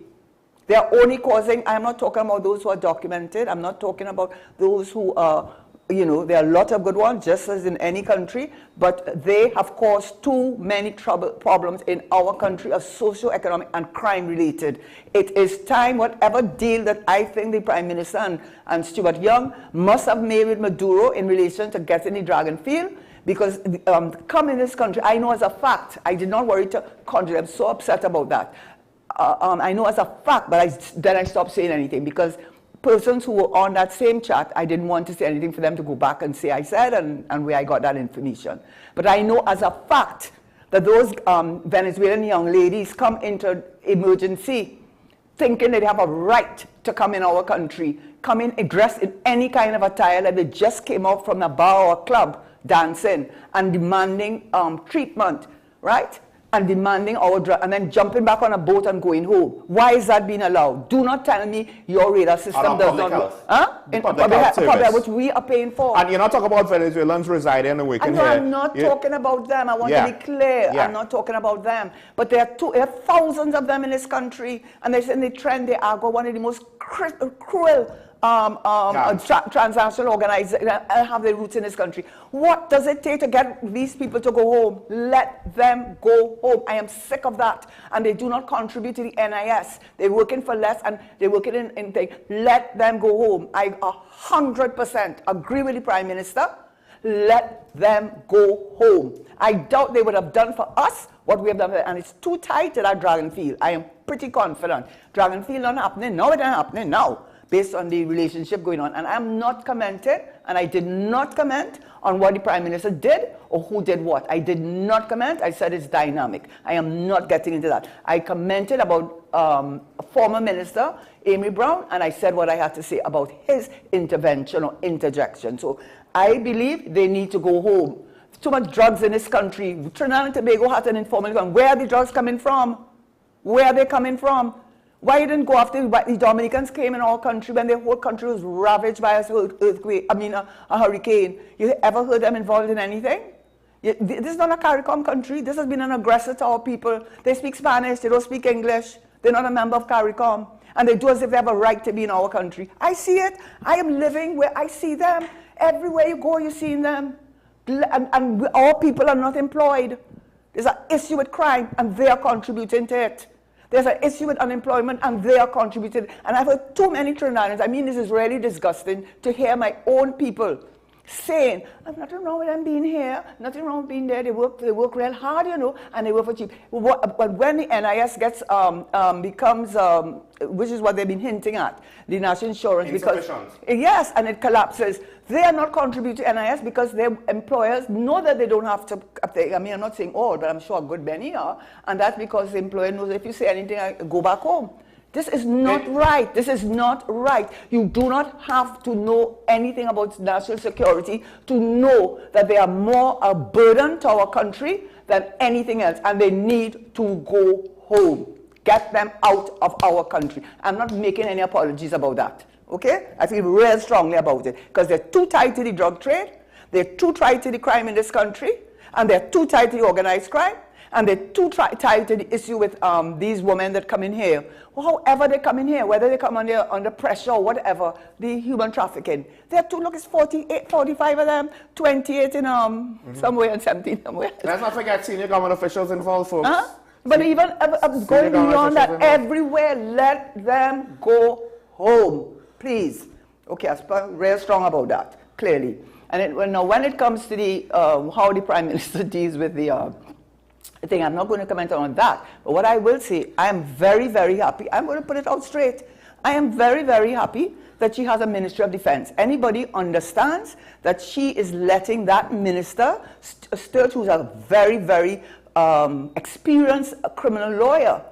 They are only causing, I'm not talking about those who are documented. I'm not talking about those who are, there are a lot of good ones, just as in any country, but they have caused too many problems in our country of socio-economic and crime related. It is time, whatever deal that I think the Prime Minister and Stuart Young must have made with Maduro in relation to getting the Dragon Field, because come in this country, I know as a fact, I did not worry to contradict, I'm so upset about that. I know as a fact, but then I stopped saying anything, because persons who were on that same chat, I didn't want to say anything for them to go back and say I said and where I got that information. But I know as a fact that those Venezuelan young ladies come into emergency thinking that they have a right to come in our country, come in dressed in any kind of attire that they just came out from a bar or a club dancing and demanding treatment, right? And demanding our drug, and then jumping back on a boat and going home. Why is that being allowed? Do not tell me your radar system does not work. Huh? In public health, which we are paying for. And you're not talking about Venezuelans residing and working here. I'm not talking about them. I want to be clear. I'm not talking about them. But there are thousands of them in this country, and they're in the trend. They are one of the most cruel transnational organizations have their roots in this country. What does it take to get these people to go home? Let them go home. I am sick of that. And they do not contribute to the NIS. They're working for less and they're working in things. Let them go home. I 100% agree with the Prime Minister. Let them go home. I doubt they would have done for us what we have done for them. And it's too tight to that Dragon Field. I am pretty confident. Dragon Field not happening now. It ain't happening now, based on the relationship going on. And I'm not commenting, and I did not comment on what the Prime Minister did or who did what. I did not comment. I said it's dynamic. I am not getting into that. I commented about a former minister, Amy Brown, and I said what I had to say about his intervention or interjection. So I believe they need to go home. Too much drugs in this country. Trinidad and Tobago has an informal gun. Where are the drugs coming from? Where are they coming from? Why you didn't go after the Dominicans came in our country when the whole country was ravaged by a hurricane? You ever heard them involved in anything? This is not a CARICOM country. This has been an aggressor to our people. They speak Spanish. They don't speak English. They're not a member of CARICOM. And they do as if they have a right to be in our country. I see it. I am living where I see them. Everywhere you go, you're seeing them. And our people are not employed. There's an issue with crime, and they are contributing to it. There's an issue with unemployment, and they are contributing. And I've heard too many Trinidadians. I mean, this is really disgusting to hear my own people saying, "There's nothing wrong with them being here, nothing wrong with being there. They work real hard, you know, and they work for cheap." But when the NIS gets becomes, which is what they've been hinting at, the national insurance, because yes, and it collapses. They are not contributing to NIS because their employers know that they don't have to. I mean, I'm not saying all, but I'm sure a good many are, and that's because the employer knows if you say anything, I go back home. This is not right. This is not right. You do not have to know anything about national security to know that they are more a burden to our country than anything else, and they need to go home. Get them out of our country. I'm not making any apologies about that. Okay? I feel real strongly about it because they're too tied to the drug trade, they're too tied to the crime in this country, and they're too tied to the organized crime, and they're too tied to the issue with these women that come in here. However they come in here, whether they come under pressure or whatever, the human trafficking. There are it's 45 of them, 28 in somewhere and 17 somewhere. Let's not forget senior government officials involved, folks. But even going beyond that, everywhere, let them go home, please. Okay, I'm real strong about that, clearly. And when it comes to the how the Prime Minister deals with the thing, I'm not going to comment on that. But what I will say, I am very, very happy. I'm going to put it out straight. I am very, very happy that she has a Ministry of Defense. Anybody understands that she is letting that minister, Sturt, who's a very, very experienced criminal lawyer,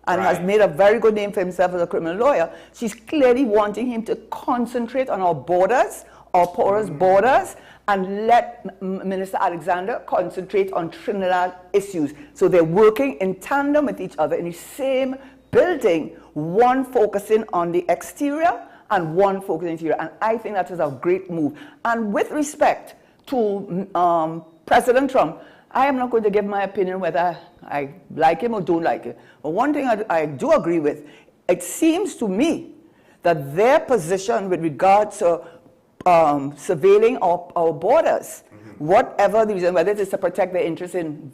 and has made a very good name for himself as a criminal lawyer, she's clearly wanting him to concentrate on our borders, our porous borders, and let Minister Alexander concentrate on Trinidad issues. So they're working in tandem with each other in the same building, one focusing on the exterior and one focusing on the interior. And I think that is a great move. And with respect to President Trump, I am not going to give my opinion whether I like him or don't like him. But one thing I do agree with, it seems to me that their position with regard to surveilling our borders, whatever the reason, whether it is to protect their interests in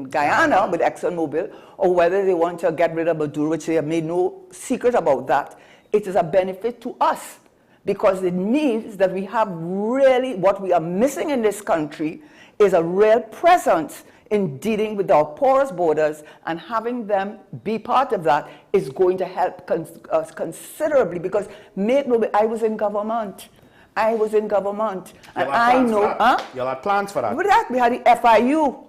Guyana with ExxonMobil, or whether they want to get rid of Maduro, which they have made no secret about that, it is a benefit to us because it means that we have really, what we are missing in this country is a real presence in dealing with our porous borders, and having them be part of that is going to help us considerably, because I was in government. And I know. You'll have plans for that. With that, we had the FIU.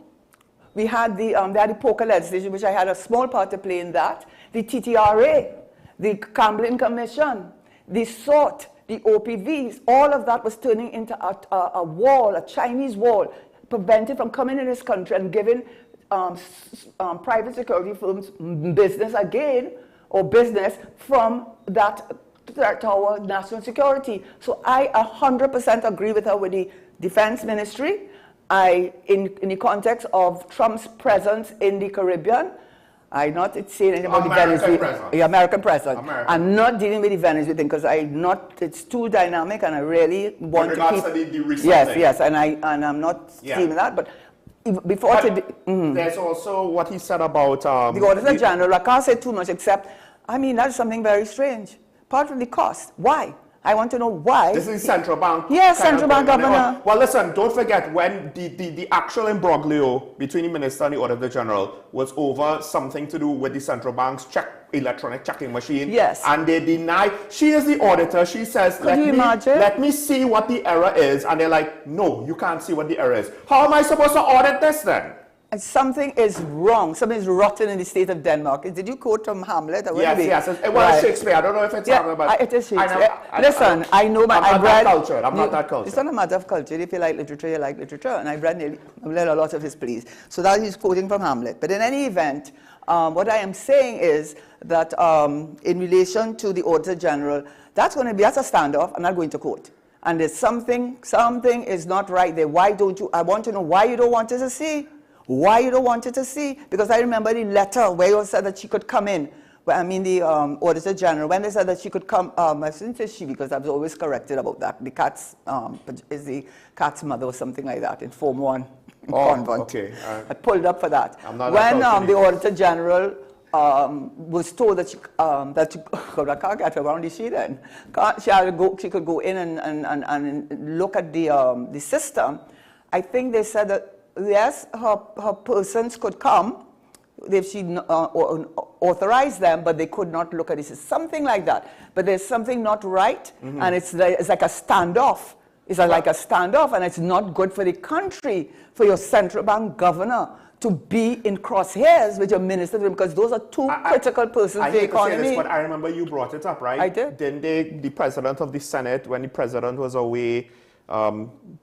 We had the poker legislation, which I had a small part to play in that. The TTRA, the Camblin Commission, the SORT, the OPVs, all of that was turning into a wall, a Chinese wall, prevented from coming in this country and giving private security firms business again, or business from that threat to our national security. So I 100% agree with her with the Defense Ministry. In the context of Trump's presence in the Caribbean, I'm not saying anything about the Venezuela. The American presence. I'm not dealing with the Venezuela thing because it's too dynamic, and I really want to keep. Yes, and I'm not seeing that. But before today, there's also what he said about the Auditor General. I can't say too much, except that's something very strange. Part of the cost. Why? I want to know why. This is central bank. Yes, central bank governor. Well, listen, don't forget when the actual imbroglio between the minister and the Auditor General was over something to do with the central bank's electronic checking machine. Yes. And they deny. She is the auditor. She says, let me see what the error is. And they're like, no, you can't see what the error is. How am I supposed to audit this then? Something is wrong. Something is rotten in the state of Denmark. Did you quote from Hamlet? Yes. Well, Shakespeare. I don't know if it's Hamlet, but it is Shakespeare. Listen, I know my. I'm not that cultured. It's not a matter of culture. If you like literature, you like literature, and I've read a lot of his plays. So that he's quoting from Hamlet. But in any event, what I am saying is that in relation to the Auditor General, that's a standoff. I'm not going to quote. And there's something is not right there. Why don't you? I want to know why you don't want us to see. Why you don't want it to see? Because I remember the letter where you said that she could come in. Well, I mean the Auditor General, when they said that she could come, I shouldn't say she because I was always corrected about that. The cat's, is the cat's mother or something like that in Form 1 convent. Okay. I pulled up for that. When the Auditor General was told that I can't get around the sheet then. She could go in and look at the system. I think they said that yes, her persons could come if she authorized them, but they could not look at it. Something like that. But there's something not right, and it's like a standoff. It's like a standoff, and it's not good for the country, for your central bank governor to be in crosshairs with your minister, because those are two critical persons in the economy. Say this, but I remember you brought it up, right? I did. Didn't the president of the Senate, when the president was away,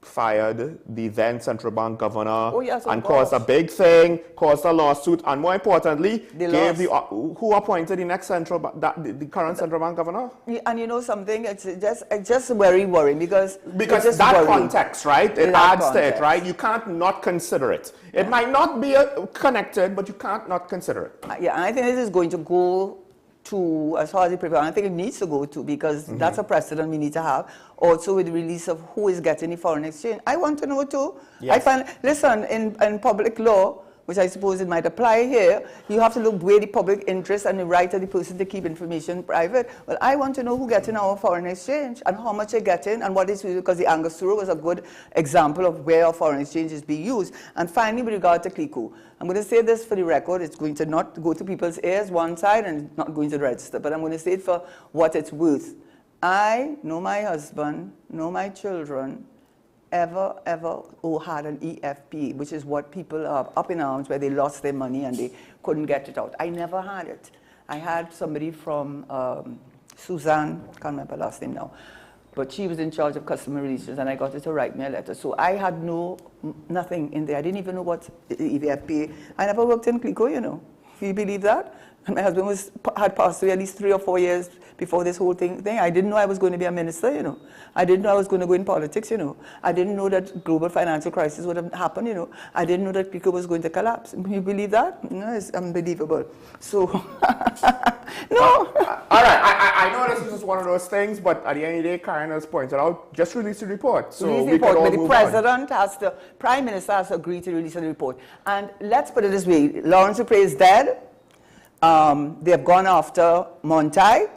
fired the then central bank governor and caused a big thing, caused a lawsuit, and more importantly, who appointed the next the current central bank governor? And you know something, it's just very worrying because that context, right? It adds to it, right? You can't not consider it. It might not be connected, but you can't not consider it. And I think this is going to go to, as far as the preparation, I think it needs to go to, because that's a precedent we need to have. Also with the release of who is getting the foreign exchange. I want to know too. Yes. Listen, in public law, which I suppose it might apply here, you have to look where the public interest and the right of the person to keep information private. Well, I want to know who gets in our foreign exchange and how much they're getting and what is, because the Angostura was a good example of where our foreign exchange is being used. And finally, with regard to CLICO, I'm going to say this for the record. It's going to not go to people's ears one side and not going to the register, but I'm going to say it for what it's worth. I know my husband, know my children, ever who had an EFP, which is what people are up in arms where they lost their money and they couldn't get it out. I never had it. I had somebody from Suzanne, can't remember her last name now, but she was in charge of customer relations, and I got her to write me a letter. So I had nothing in there. I didn't even know what EFP. I never worked in CLICO, you know. Do you believe that? And my husband had passed away at least 3 or 4 years before this whole thing. I didn't know I was going to be a minister, you know. I didn't know I was going to go in politics, you know. I didn't know that global financial crisis would have happened, you know. I didn't know that CLICO was going to collapse. You believe that? No, it's unbelievable. So, no. All right, I know this is just one of those things, but at the end of the day, Karen has pointed out, just release the report. So release the report, but the president has to, Prime Minister has to agree to release the report. And let's put it this way, Lawrence Dupre is dead. They have gone after Montai.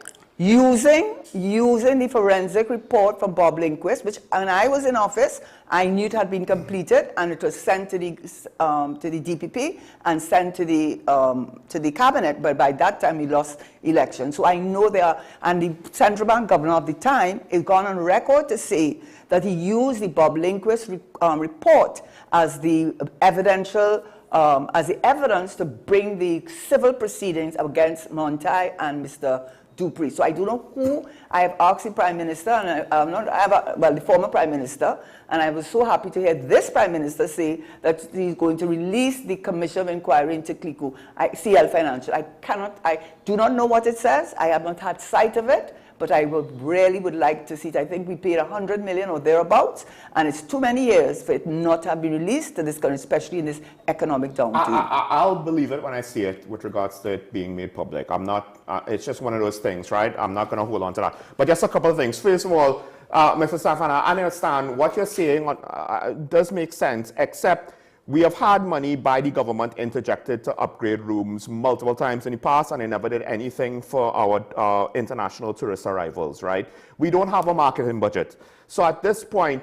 using the forensic report from Bob Lindquist, which when I was in office, I knew it had been completed, and it was sent to the DPP and sent to the cabinet. But by that time, we lost election. So I know they are, and the central bank governor of the time is gone on record to say that he used the Bob Lindquist report as the evidential. As the evidence to bring the civil proceedings against Montai and Mr. Dupree. So I don't know who. I have asked the Prime Minister, and the former Prime Minister, and I was so happy to hear this Prime Minister say that he's going to release the Commission of Inquiry into CL Financial. I do not know what it says. I have not had sight of it, but I really would like to see it. I think we paid 100 million or thereabouts, and it's too many years for it not to have been released to this country, especially in this economic downturn. I'll believe it when I see it with regards to it being made public. I'm not, it's just one of those things, right? I'm not going to hold on to that. But just a couple of things. First of all, Mr. Safana, I understand what you're saying does make sense, except we have had money by the government interjected to upgrade rooms multiple times in the past, and they never did anything for our international tourist arrivals, right? We don't have a marketing budget. So at this point,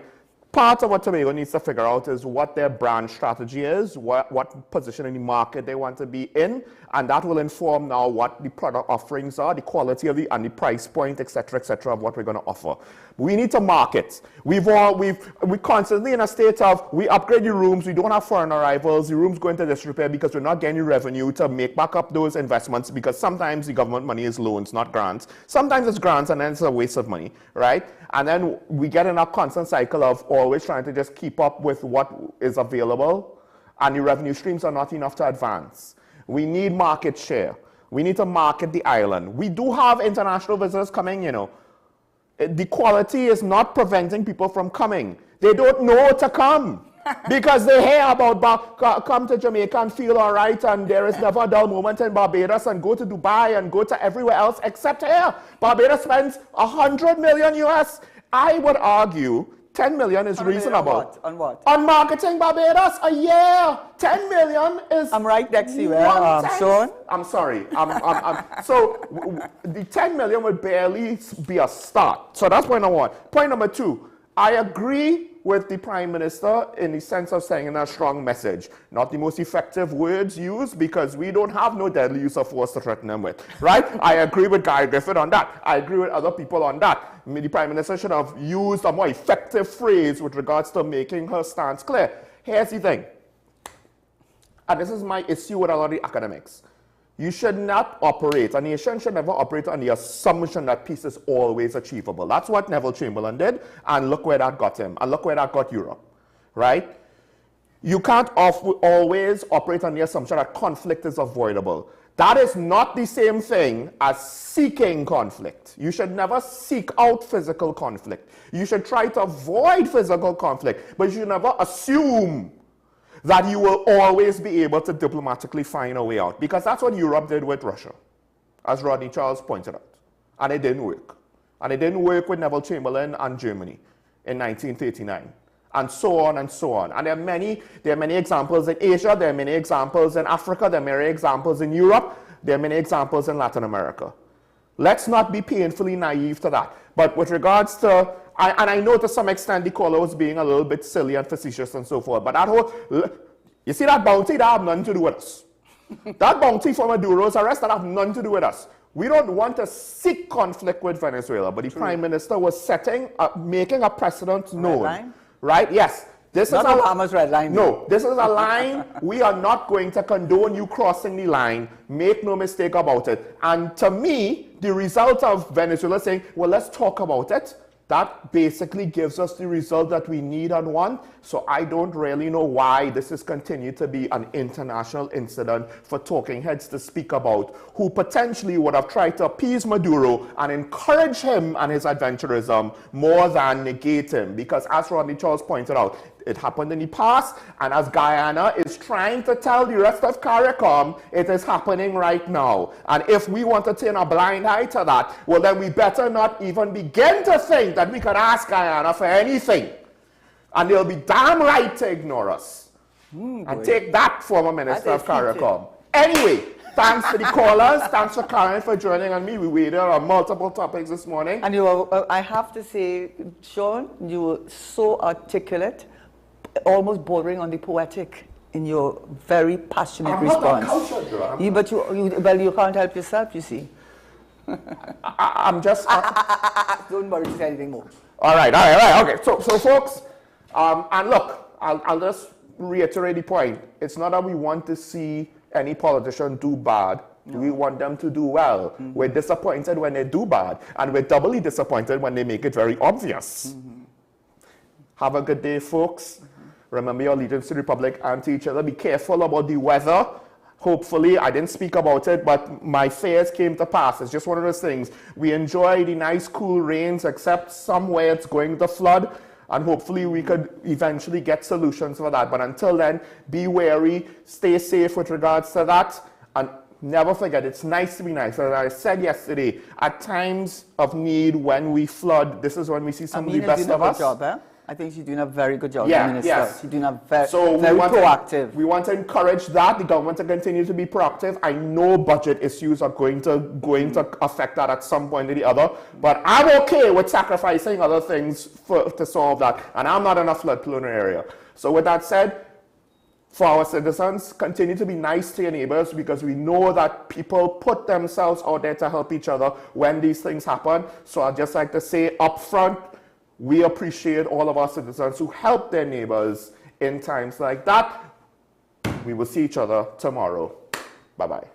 part of what Tobago needs to figure out is what their brand strategy is, what position in the market they want to be in, and that will inform now what the product offerings are, the quality of and the price point, et cetera, of what we're going to offer. We need to market. We're constantly in a state of, we upgrade the rooms, we don't have foreign arrivals, the rooms go into disrepair because we're not getting revenue to make back up those investments, because sometimes the government money is loans, not grants. Sometimes it's grants and then it's a waste of money, right? And then we get in a constant cycle of always trying to just keep up with what is available, and the revenue streams are not enough to advance. We need market share. We need to market the island. We do have international visitors coming, you know. The quality is not preventing people from coming. They don't know to come because they hear about come to Jamaica and feel all right, and there is never a dull moment in Barbados, and go to Dubai and go to everywhere else except here. Barbados spends 100 million US. I would argue 10 million is reasonable. On what? On marketing Barbados a year. 10 million is. I'm right next to you, Sean. I'm sorry. So the 10 million would barely be a start. So that's point number one. Point number two, I agree with the Prime Minister in the sense of saying a strong message. Not the most effective words used, because we don't have no deadly use of force to threaten them with, right? I agree with Guy Griffith on that. I agree with other people on that. The Prime Minister should have used a more effective phrase with regards to making her stance clear. Here's the thing, and this is my issue with a lot of the academics. You should not operate, a nation should never operate on the assumption that peace is always achievable. That's what Neville Chamberlain did, and look where that got him, and look where that got Europe, right? You can't always operate on the assumption that conflict is avoidable. That is not the same thing as seeking conflict. You should never seek out physical conflict. You should try to avoid physical conflict, but you should never assume that you will always be able to diplomatically find a way out. Because that's what Europe did with Russia, as Rodney Charles pointed out. And it didn't work. And it didn't work with Neville Chamberlain and Germany in 1939. And so on and so on. And there are many examples in Asia, there are many examples in Africa, there are many examples in Europe, there are many examples in Latin America. Let's not be painfully naive to that. But with regards to, and I know to some extent the caller was being a little bit silly and facetious and so forth, but that whole, you see that bounty, that have nothing to do with us. That bounty for Maduro's arrest, that have nothing to do with us. We don't want to seek conflict with Venezuela, but the Prime Minister was making a precedent known. Red line? Right? Yes. This not is Obama's red line. No, this is a line we are not going to condone you crossing the line. Make no mistake about it. And to me, the result of Venezuela saying, well, let's talk about it, that basically gives us the result that we need and want. So I don't really know why this has continued to be an international incident for talking heads to speak about, who potentially would have tried to appease Maduro and encourage him and his adventurism more than negate him. Because as Rodney Charles pointed out, it happened in the past, and as Guyana is trying to tell the rest of CARICOM, it is happening right now. And if we want to turn a blind eye to that, well, then we better not even begin to think that we can ask Guyana for anything. And they'll be damn right to ignore us. And take that, former Minister of CARICOM. Anyway, Thanks to the callers. Thanks for Karen for joining on me. We waited on multiple topics this morning. And you were, I have to say, Sean, you were so articulate, almost bordering on the poetic in your very passionate response. But you can't help yourself, you see. I'm just... Don't worry to say anything more. All right, okay. So folks, and look, I'll just reiterate the point. It's not that we want to see any politician do bad. No. We want them to do well. Mm-hmm. We're disappointed when they do bad, and we're doubly disappointed when they make it very obvious. Mm-hmm. Have a good day, folks. Mm-hmm. Remember your allegiance to the Republic and to each other. Be careful about the weather. Hopefully, I didn't speak about it, but my fears came to pass. It's just one of those things. We enjoy the nice, cool rains, except somewhere it's going to flood, and hopefully we could eventually get solutions for that. But until then, be wary, stay safe with regards to that, and never forget, it's nice to be nice. As I said yesterday, at times of need, when we flood, this is when we see some of the best of us. Job, eh? I think she's doing a very good job, yeah, Minister. Yes. She's doing a very proactive. We want to encourage that, the government to continue to be proactive. I know budget issues are going to affect that at some point or the other, but I'm okay with sacrificing other things to solve that, and I'm not in a flood-prone area. So with that said, for our citizens, continue to be nice to your neighbors, because we know that people put themselves out there to help each other when these things happen. So I'd just like to say up front, we appreciate all of our citizens who help their neighbors in times like that. We will see each other tomorrow. Bye-bye.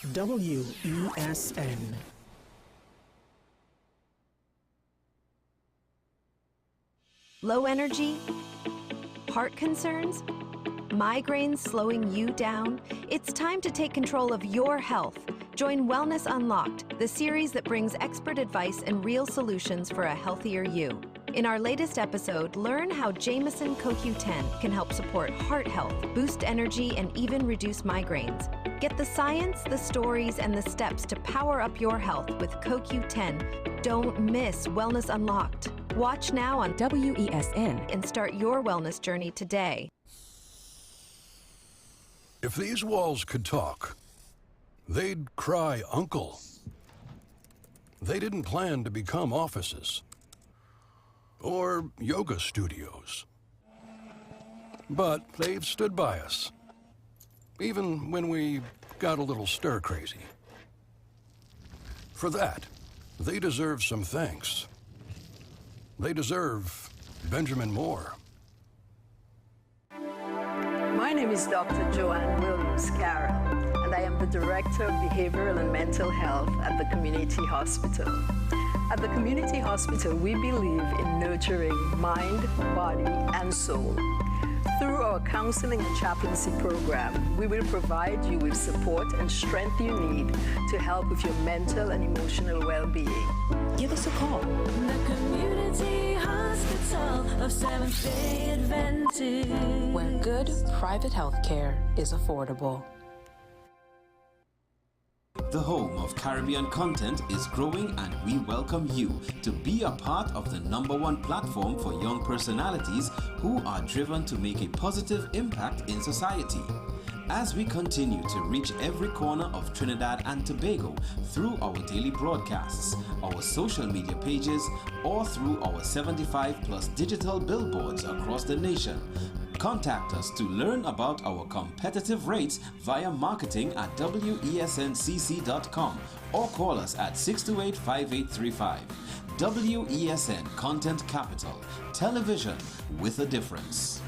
WESN. Low energy? Heart concerns? Migraines slowing you down? It's time to take control of your health. Join Wellness Unlocked, the series that brings expert advice and real solutions for a healthier you. In our latest episode, learn how Jameson CoQ10 can help support heart health, boost energy, and even reduce migraines. Get the science, the stories, and the steps to power up your health with CoQ10. Don't miss Wellness Unlocked. Watch now on WESN and start your wellness journey today. If these walls could talk, they'd cry uncle. They didn't plan to become offices or yoga studios, but they've stood by us, even when we got a little stir-crazy. For that, they deserve some thanks. They deserve Benjamin Moore. My name is Dr. Joanne Williams-Carroll, and I am the Director of Behavioral and Mental Health at the Community Hospital. At the Community Hospital, we believe in nurturing mind, body, and soul. Through our counseling and chaplaincy program, we will provide you with support and strength you need to help with your mental and emotional well-being. Give us a call. The Community Hospital of Seventh-day Adventist, where good private health care is affordable. The home of Caribbean content is growing, and we welcome you to be a part of the #1 platform for young personalities who are driven to make a positive impact in society. As we continue to reach every corner of Trinidad and Tobago through our daily broadcasts, our social media pages, or through our 75+ digital billboards across the nation, contact us to learn about our competitive rates via marketing at wesncc.com or call us at 628-5835. WESN Content Capital, television with a difference.